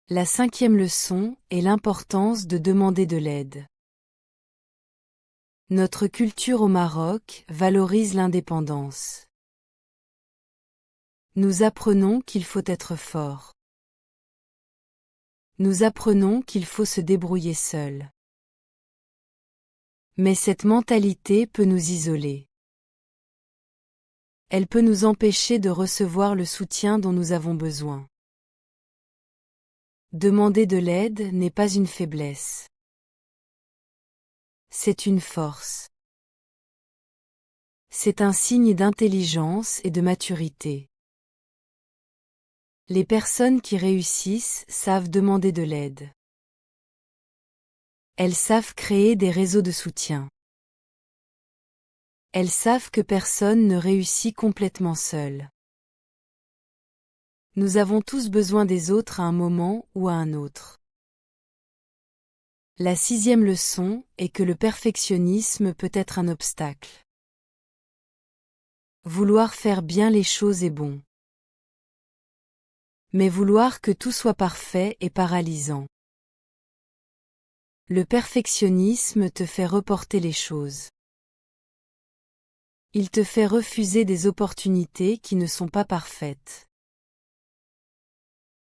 La cinquième leçon est l'importance de demander de l'aide. Notre culture au Maroc valorise l'indépendance. Nous apprenons qu'il faut être fort. Nous apprenons qu'il faut se débrouiller seul. Mais cette mentalité peut nous isoler. Elle peut nous empêcher de recevoir le soutien dont nous avons besoin. Demander de l'aide n'est pas une faiblesse. C'est une force. C'est un signe d'intelligence et de maturité. Les personnes qui réussissent savent demander de l'aide. Elles savent créer des réseaux de soutien. Elles savent que personne ne réussit complètement seul. Nous avons tous besoin des autres à un moment ou à un autre. La sixième leçon est que le perfectionnisme peut être un obstacle. Vouloir faire bien les choses est bon. Mais vouloir que tout soit parfait est paralysant. Le perfectionnisme te fait reporter les choses. Il te fait refuser des opportunités qui ne sont pas parfaites.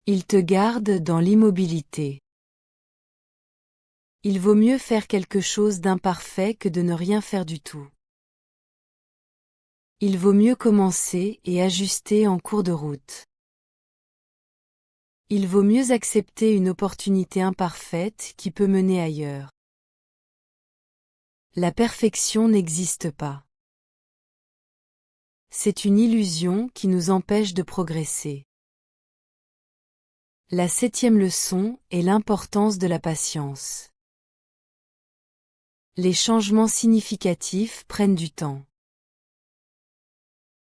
Il te garde dans l'immobilité. Il vaut mieux faire quelque chose d'imparfait que de ne rien faire du tout. Il vaut mieux commencer et ajuster en cours de route. Il vaut mieux accepter une opportunité imparfaite qui peut mener ailleurs. La perfection n'existe pas. C'est une illusion qui nous empêche de progresser. La 7e leçon est l'importance de la patience. Les changements significatifs prennent du temps.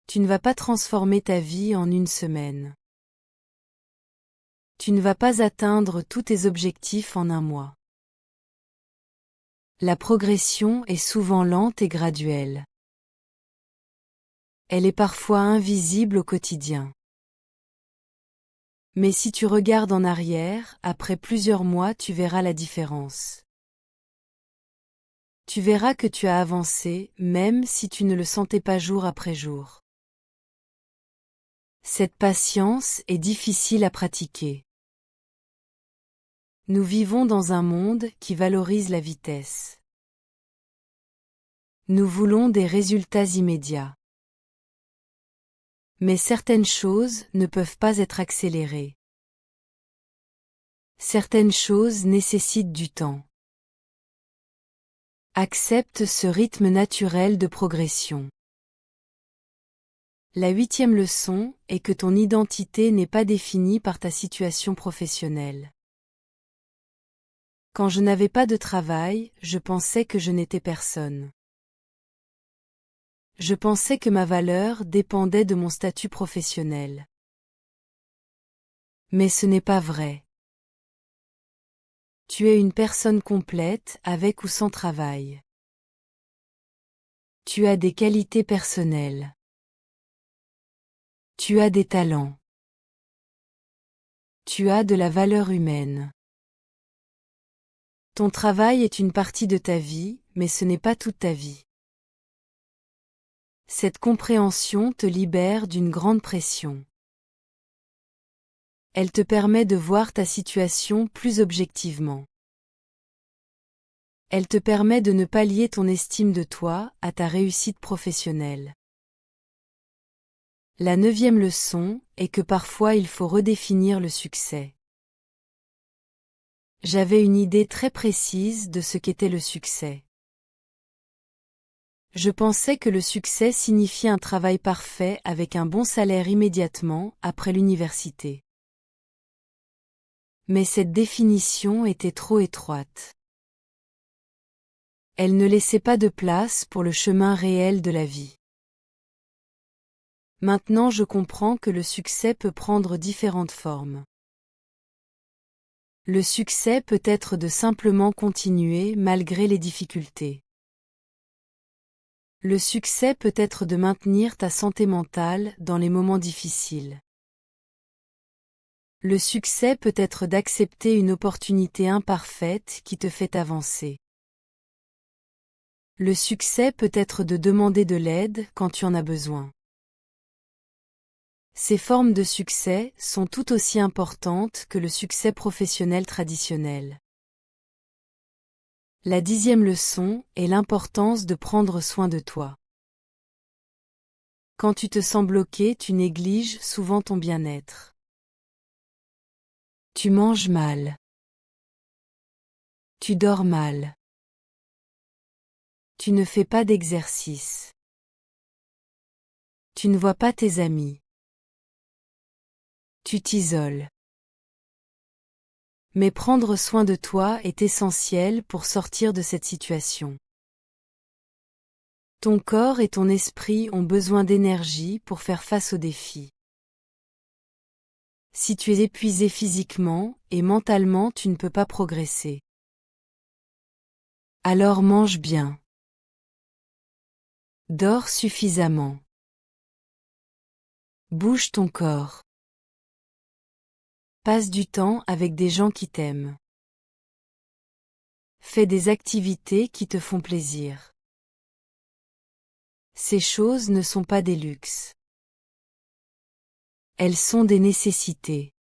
Tu ne vas pas transformer ta vie en une semaine. Tu ne vas pas atteindre tous tes objectifs en un mois. La progression est souvent lente et graduelle. Elle est parfois invisible au quotidien. Mais si tu regardes en arrière, après plusieurs mois, tu verras la différence. Tu verras que tu as avancé, même si tu ne le sentais pas jour après jour. Cette patience est difficile à pratiquer. Nous vivons dans un monde qui valorise la vitesse. Nous voulons des résultats immédiats. Mais certaines choses ne peuvent pas être accélérées. Certaines choses nécessitent du temps. Accepte ce rythme naturel de progression. La 8e leçon est que ton identité n'est pas définie par ta situation professionnelle. Quand je n'avais pas de travail, je pensais que je n'étais personne. Je pensais que ma valeur dépendait de mon statut professionnel. Mais ce n'est pas vrai. Tu es une personne complète avec ou sans travail. Tu as des qualités personnelles. Tu as des talents. Tu as de la valeur humaine. Ton travail est une partie de ta vie, mais ce n'est pas toute ta vie. Cette compréhension te libère d'une grande pression. Elle te permet de voir ta situation plus objectivement. Elle te permet de ne pas lier ton estime de toi à ta réussite professionnelle. La 9e leçon est que parfois il faut redéfinir le succès. J'avais une idée très précise de ce qu'était le succès. Je pensais que le succès signifiait un travail parfait avec un bon salaire immédiatement après l'université. Mais cette définition était trop étroite. Elle ne laissait pas de place pour le chemin réel de la vie. Maintenant je comprends que le succès peut prendre différentes formes. Le succès peut être de simplement continuer malgré les difficultés. Le succès peut être de maintenir ta santé mentale dans les moments difficiles. Le succès peut être d'accepter une opportunité imparfaite qui te fait avancer. Le succès peut être de demander de l'aide quand tu en as besoin. Ces formes de succès sont tout aussi importantes que le succès professionnel traditionnel. La 10e leçon est l'importance de prendre soin de toi. Quand tu te sens bloqué, tu négliges souvent ton bien-être. Tu manges mal. Tu dors mal. Tu ne fais pas d'exercice. Tu ne vois pas tes amis. Tu t'isoles. Mais prendre soin de toi est essentiel pour sortir de cette situation. Ton corps et ton esprit ont besoin d'énergie pour faire face aux défis. Si tu es épuisé physiquement et mentalement, tu ne peux pas progresser. Alors mange bien. Dors suffisamment. Bouge ton corps. Passe du temps avec des gens qui t'aiment. Fais des activités qui te font plaisir. Ces choses ne sont pas des luxes. Elles sont des nécessités.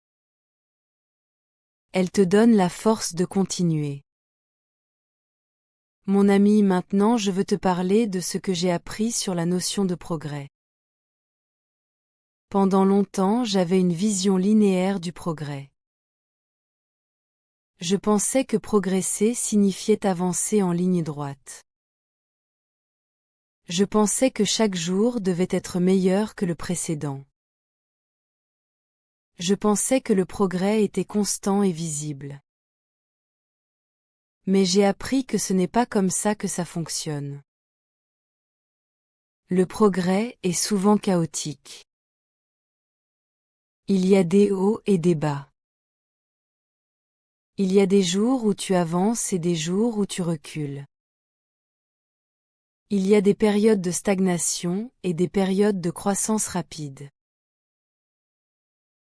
Elles te donnent la force de continuer. Mon ami, maintenant je veux te parler de ce que j'ai appris sur la notion de progrès. Pendant longtemps, j'avais une vision linéaire du progrès. Je pensais que progresser signifiait avancer en ligne droite. Je pensais que chaque jour devait être meilleur que le précédent. Je pensais que le progrès était constant et visible. Mais j'ai appris que ce n'est pas comme ça que ça fonctionne. Le progrès est souvent chaotique. Il y a des hauts et des bas. Il y a des jours où tu avances et des jours où tu recules. Il y a des périodes de stagnation et des périodes de croissance rapide.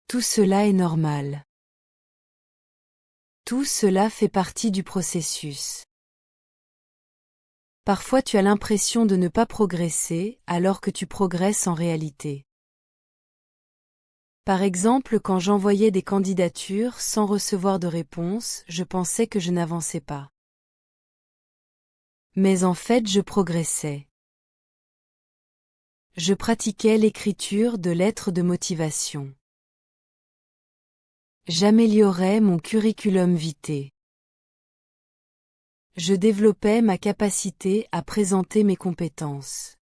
Tout cela est normal. Tout cela fait partie du processus. Parfois tu as l'impression de ne pas progresser alors que tu progresses en réalité. Par exemple, quand j'envoyais des candidatures sans recevoir de réponse, je pensais que je n'avançais pas. Mais en fait, je progressais. Je pratiquais l'écriture de lettres de motivation. J'améliorais mon curriculum vitae. Je développais ma capacité à présenter mes compétences.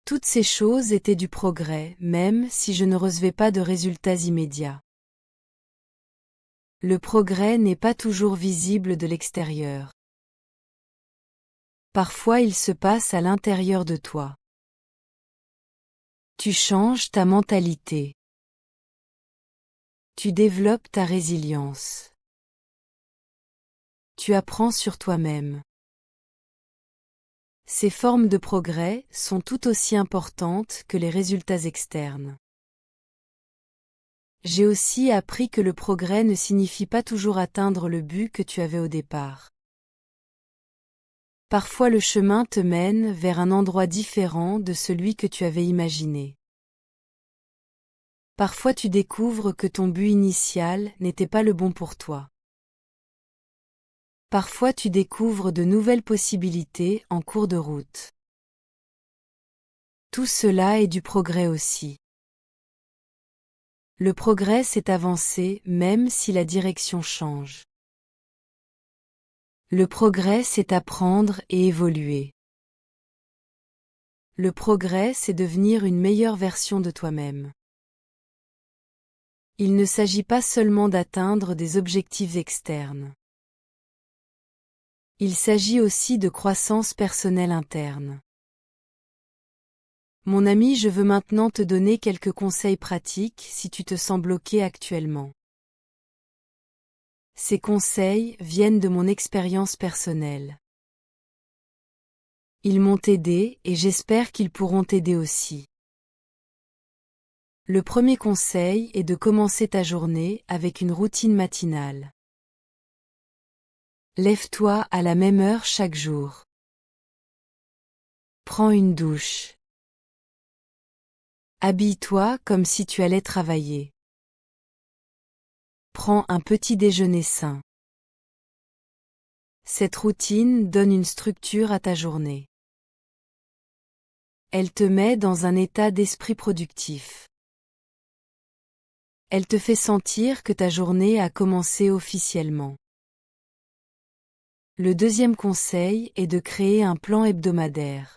Toutes ces choses étaient du progrès, même si je ne recevais pas de résultats immédiats. Le progrès n'est pas toujours visible de l'extérieur. Parfois il se passe à l'intérieur de toi. Tu changes ta mentalité. Tu développes ta résilience. Tu apprends sur toi-même. Ces formes de progrès sont tout aussi importantes que les résultats externes. J'ai aussi appris que le progrès ne signifie pas toujours atteindre le but que tu avais au départ. Parfois le chemin te mène vers un endroit différent de celui que tu avais imaginé. Parfois tu découvres que ton but initial n'était pas le bon pour toi. Parfois tu découvres de nouvelles possibilités en cours de route. Tout cela est du progrès aussi. Le progrès, c'est avancer même si la direction change. Le progrès, c'est apprendre et évoluer. Le progrès, c'est devenir une meilleure version de toi-même. Il ne s'agit pas seulement d'atteindre des objectifs externes. Il s'agit aussi de croissance personnelle interne. Mon ami, je veux maintenant te donner quelques conseils pratiques si tu te sens bloqué actuellement. Ces conseils viennent de mon expérience personnelle. Ils m'ont aidé et j'espère qu'ils pourront t'aider aussi. Le premier conseil est de commencer ta journée avec une routine matinale. Lève-toi à la même heure chaque jour. Prends une douche. Habille-toi comme si tu allais travailler. Prends un petit déjeuner sain. Cette routine donne une structure à ta journée. Elle te met dans un état d'esprit productif. Elle te fait sentir que ta journée a commencé officiellement. Le deuxième conseil est de créer un plan hebdomadaire.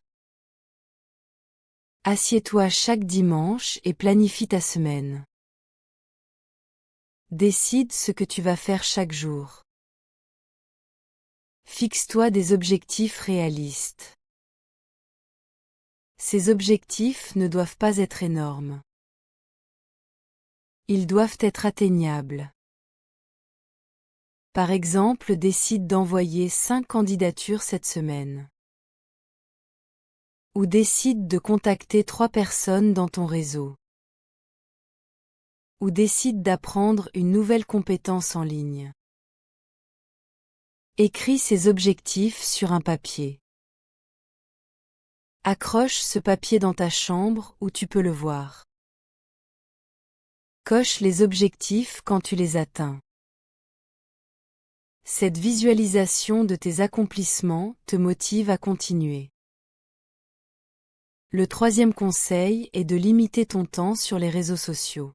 Assieds-toi chaque dimanche et planifie ta semaine. Décide ce que tu vas faire chaque jour. Fixe-toi des objectifs réalistes. Ces objectifs ne doivent pas être énormes. Ils doivent être atteignables. Par exemple, décide d'envoyer 5 candidatures cette semaine. Ou décide de contacter 3 personnes dans ton réseau. Ou décide d'apprendre une nouvelle compétence en ligne. Écris ces objectifs sur un papier. Accroche ce papier dans ta chambre où tu peux le voir. Coche les objectifs quand tu les atteins. Cette visualisation de tes accomplissements te motive à continuer. Le troisième conseil est de limiter ton temps sur les réseaux sociaux.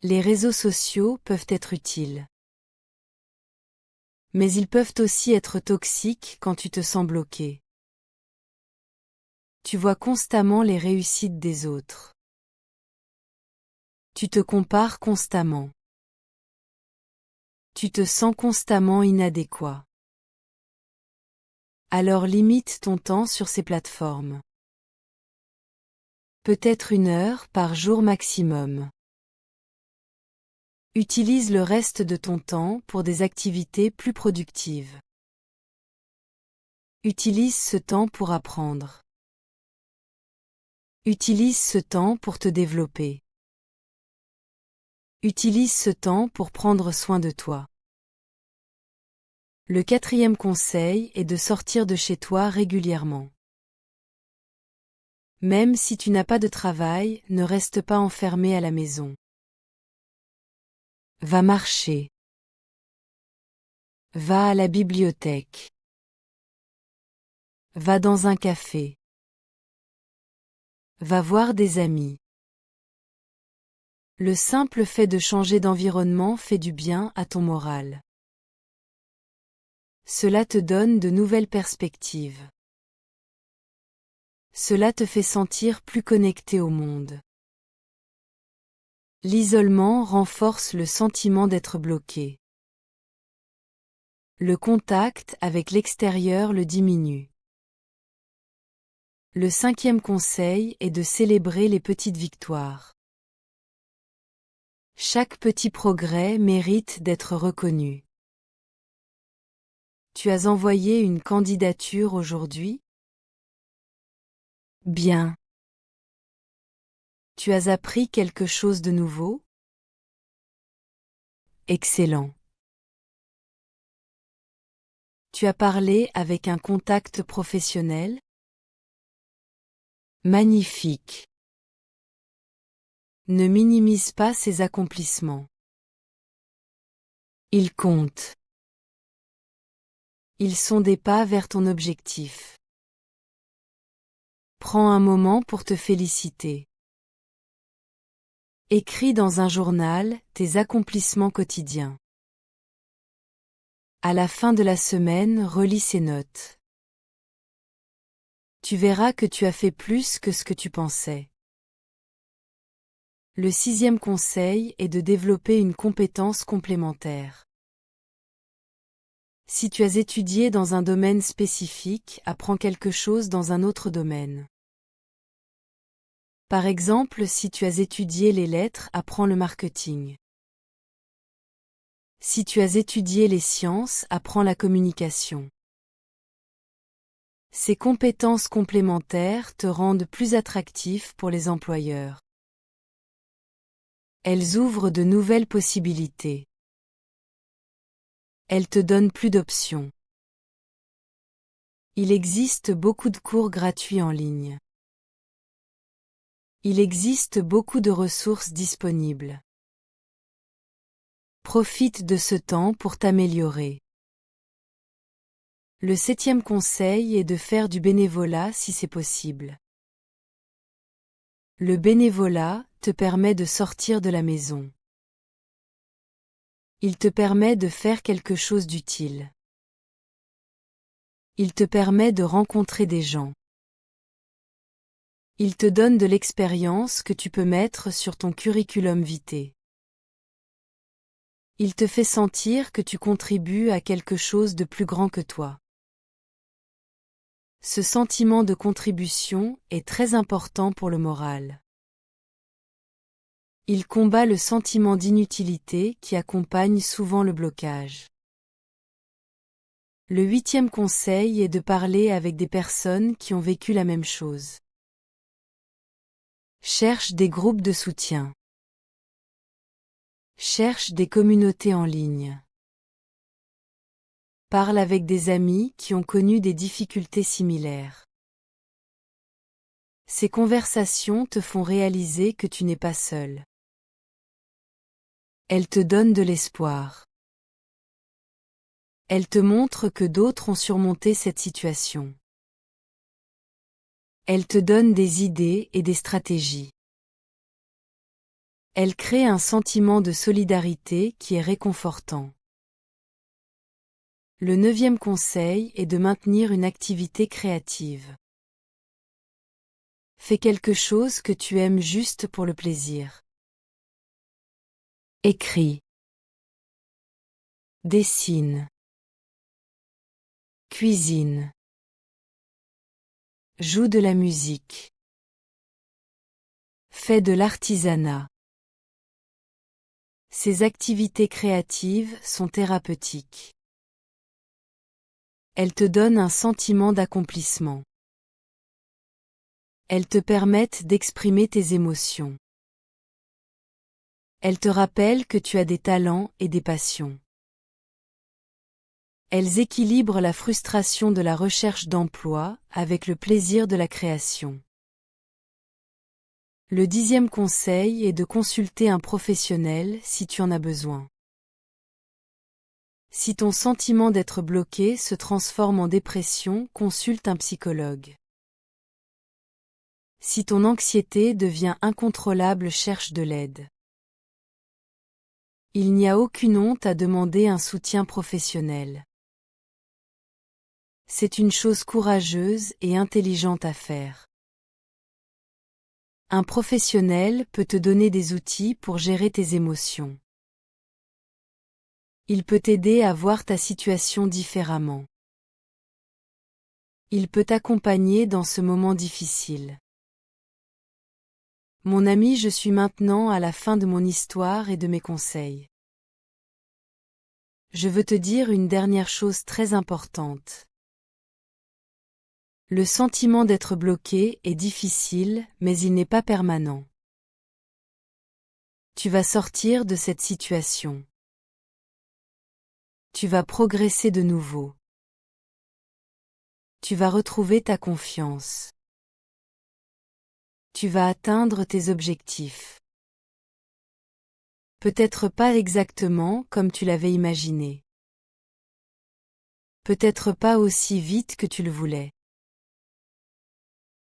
Les réseaux sociaux peuvent être utiles. Mais ils peuvent aussi être toxiques quand tu te sens bloqué. Tu vois constamment les réussites des autres. Tu te compares constamment. Tu te sens constamment inadéquat. Alors limite ton temps sur ces plateformes. Peut-être 1 heure par jour maximum. Utilise le reste de ton temps pour des activités plus productives. Utilise ce temps pour apprendre. Utilise ce temps pour te développer. Utilise ce temps pour prendre soin de toi. Le 4e conseil est de sortir de chez toi régulièrement. Même si tu n'as pas de travail, ne reste pas enfermé à la maison. Va marcher. Va à la bibliothèque. Va dans un café. Va voir des amis. Le simple fait de changer d'environnement fait du bien à ton moral. Cela te donne de nouvelles perspectives. Cela te fait sentir plus connecté au monde. L'isolement renforce le sentiment d'être bloqué. Le contact avec l'extérieur le diminue. Le 5e conseil est de célébrer les petites victoires. Chaque petit progrès mérite d'être reconnu. Tu as envoyé une candidature aujourd'hui? Bien. Tu as appris quelque chose de nouveau? Excellent. Tu as parlé avec un contact professionnel? Magnifique. Ne minimise pas ces accomplissements. Ils comptent. Ils sont des pas vers ton objectif. Prends un moment pour te féliciter. Écris dans un journal tes accomplissements quotidiens. À la fin de la semaine, relis ces notes. Tu verras que tu as fait plus que ce que tu pensais. Le 6e conseil est de développer une compétence complémentaire. Si tu as étudié dans un domaine spécifique, apprends quelque chose dans un autre domaine. Par exemple, si tu as étudié les lettres, apprends le marketing. Si tu as étudié les sciences, apprends la communication. Ces compétences complémentaires te rendent plus attractif pour les employeurs. Elles ouvrent de nouvelles possibilités. Elles te donnent plus d'options. Il existe beaucoup de cours gratuits en ligne. Il existe beaucoup de ressources disponibles. Profite de ce temps pour t'améliorer. Le 7e conseil est de faire du bénévolat si c'est possible. Le bénévolat te permet de sortir de la maison. Il te permet de faire quelque chose d'utile. Il te permet de rencontrer des gens. Il te donne de l'expérience que tu peux mettre sur ton curriculum vitae. Il te fait sentir que tu contribues à quelque chose de plus grand que toi. Ce sentiment de contribution est très important pour le moral. Il combat le sentiment d'inutilité qui accompagne souvent le blocage. Le 8e conseil est de parler avec des personnes qui ont vécu la même chose. Cherche des groupes de soutien. Cherche des communautés en ligne. Parle avec des amis qui ont connu des difficultés similaires. Ces conversations te font réaliser que tu n'es pas seul. Elles te donnent de l'espoir. Elles te montrent que d'autres ont surmonté cette situation. Elles te donnent des idées et des stratégies. Elles créent un sentiment de solidarité qui est réconfortant. Le 9e conseil est de maintenir une activité créative. Fais quelque chose que tu aimes juste pour le plaisir. Écris. Dessine. Cuisine. Joue de la musique. Fais de l'artisanat. Ces activités créatives sont thérapeutiques. Elles te donnent un sentiment d'accomplissement. Elles te permettent d'exprimer tes émotions. Elles te rappellent que tu as des talents et des passions. Elles équilibrent la frustration de la recherche d'emploi avec le plaisir de la création. Le 10e conseil est de consulter un professionnel si tu en as besoin. Si ton sentiment d'être bloqué se transforme en dépression, consulte un psychologue. Si ton anxiété devient incontrôlable, cherche de l'aide. Il n'y a aucune honte à demander un soutien professionnel. C'est une chose courageuse et intelligente à faire. Un professionnel peut te donner des outils pour gérer tes émotions. Il peut t'aider à voir ta situation différemment. Il peut t'accompagner dans ce moment difficile. Mon ami, je suis maintenant à la fin de mon histoire et de mes conseils. Je veux te dire une dernière chose très importante. Le sentiment d'être bloqué est difficile, mais il n'est pas permanent. Tu vas sortir de cette situation. Tu vas progresser de nouveau. Tu vas retrouver ta confiance. Tu vas atteindre tes objectifs. Peut-être pas exactement comme tu l'avais imaginé. Peut-être pas aussi vite que tu le voulais.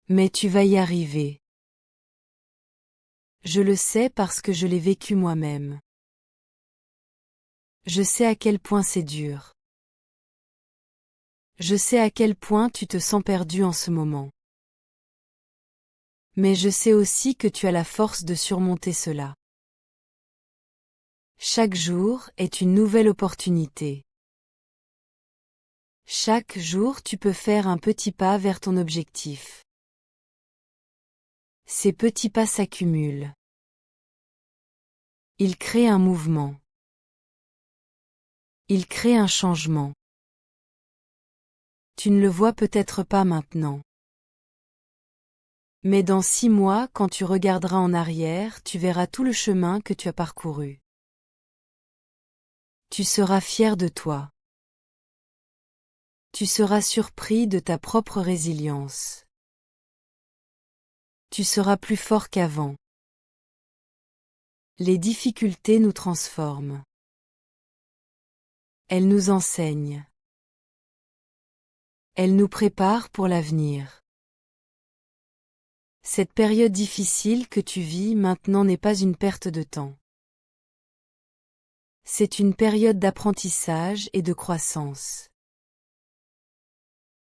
Mais tu vas y arriver. Je le sais parce que je l'ai vécu moi-même. Je sais à quel point c'est dur. Je sais à quel point tu te sens perdu en ce moment. Mais je sais aussi que tu as la force de surmonter cela. Chaque jour est une nouvelle opportunité. Chaque jour tu peux faire un petit pas vers ton objectif. Ces petits pas s'accumulent. Ils créent un mouvement. Ils créent un changement. Tu ne le vois peut-être pas maintenant. Mais dans 6 mois, quand tu regarderas en arrière, tu verras tout le chemin que tu as parcouru. Tu seras fier de toi. Tu seras surpris de ta propre résilience. Tu seras plus fort qu'avant. Les difficultés nous transforment. Elles nous enseignent. Elles nous préparent pour l'avenir. Cette période difficile que tu vis maintenant n'est pas une perte de temps. C'est une période d'apprentissage et de croissance.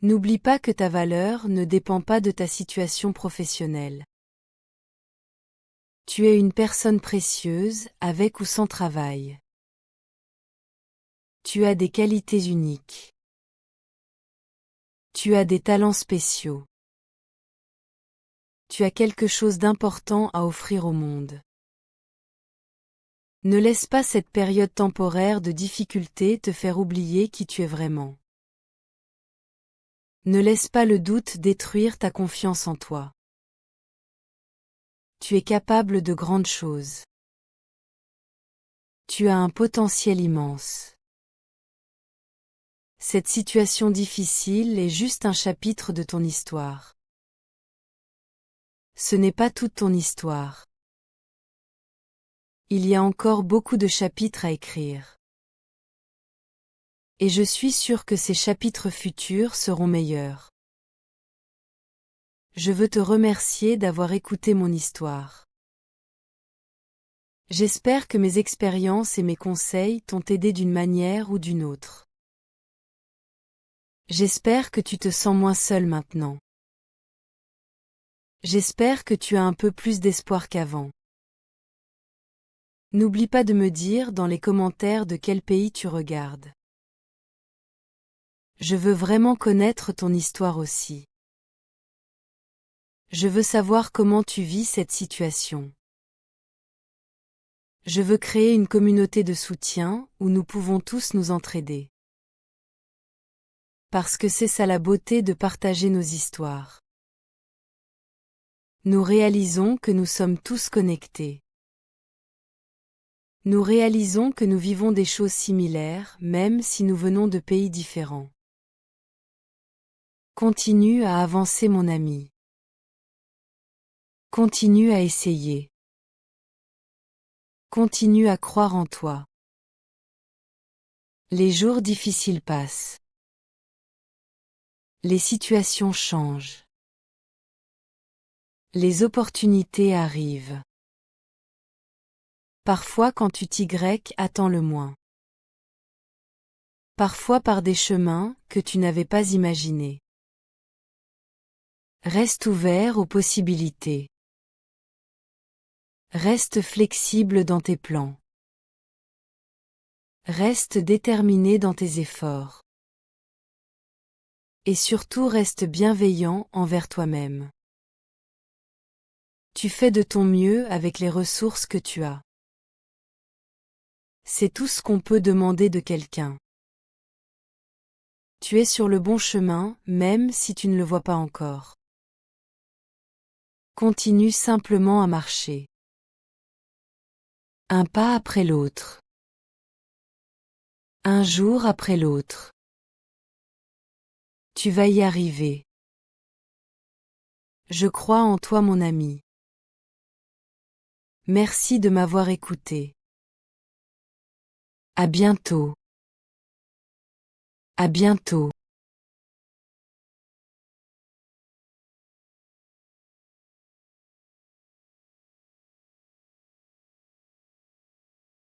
N'oublie pas que ta valeur ne dépend pas de ta situation professionnelle. Tu es une personne précieuse, avec ou sans travail. Tu as des qualités uniques. Tu as des talents spéciaux. Tu as quelque chose d'important à offrir au monde. Ne laisse pas cette période temporaire de difficulté te faire oublier qui tu es vraiment. Ne laisse pas le doute détruire ta confiance en toi. Tu es capable de grandes choses. Tu as un potentiel immense. Cette situation difficile est juste un chapitre de ton histoire. Ce n'est pas toute ton histoire. Il y a encore beaucoup de chapitres à écrire. Et je suis sûre que ces chapitres futurs seront meilleurs. Je veux te remercier d'avoir écouté mon histoire. J'espère que mes expériences et mes conseils t'ont aidé d'une manière ou d'une autre. J'espère que tu te sens moins seul maintenant. J'espère que tu as un peu plus d'espoir qu'avant. N'oublie pas de me dire dans les commentaires de quel pays tu regardes. Je veux vraiment connaître ton histoire aussi. Je veux savoir comment tu vis cette situation. Je veux créer une communauté de soutien où nous pouvons tous nous entraider. Parce que c'est ça la beauté de partager nos histoires. Nous réalisons que nous sommes tous connectés. Nous réalisons que nous vivons des choses similaires, même si nous venons de pays différents. Continue à avancer, mon ami. Continue à essayer. Continue à croire en toi. Les jours difficiles passent. Les situations changent. Les opportunités arrivent. Parfois quand tu t'y attends le moins. Parfois par des chemins que tu n'avais pas imaginés. Reste ouvert aux possibilités. Reste flexible dans tes plans. Reste déterminé dans tes efforts. Et surtout reste bienveillant envers toi-même. Tu fais de ton mieux avec les ressources que tu as. C'est tout ce qu'on peut demander de quelqu'un. Tu es sur le bon chemin, même si tu ne le vois pas encore. Continue simplement à marcher. Un pas après l'autre. Un jour après l'autre. Tu vas y arriver. Je crois en toi, mon ami. Merci de m'avoir écouté. À bientôt. À bientôt.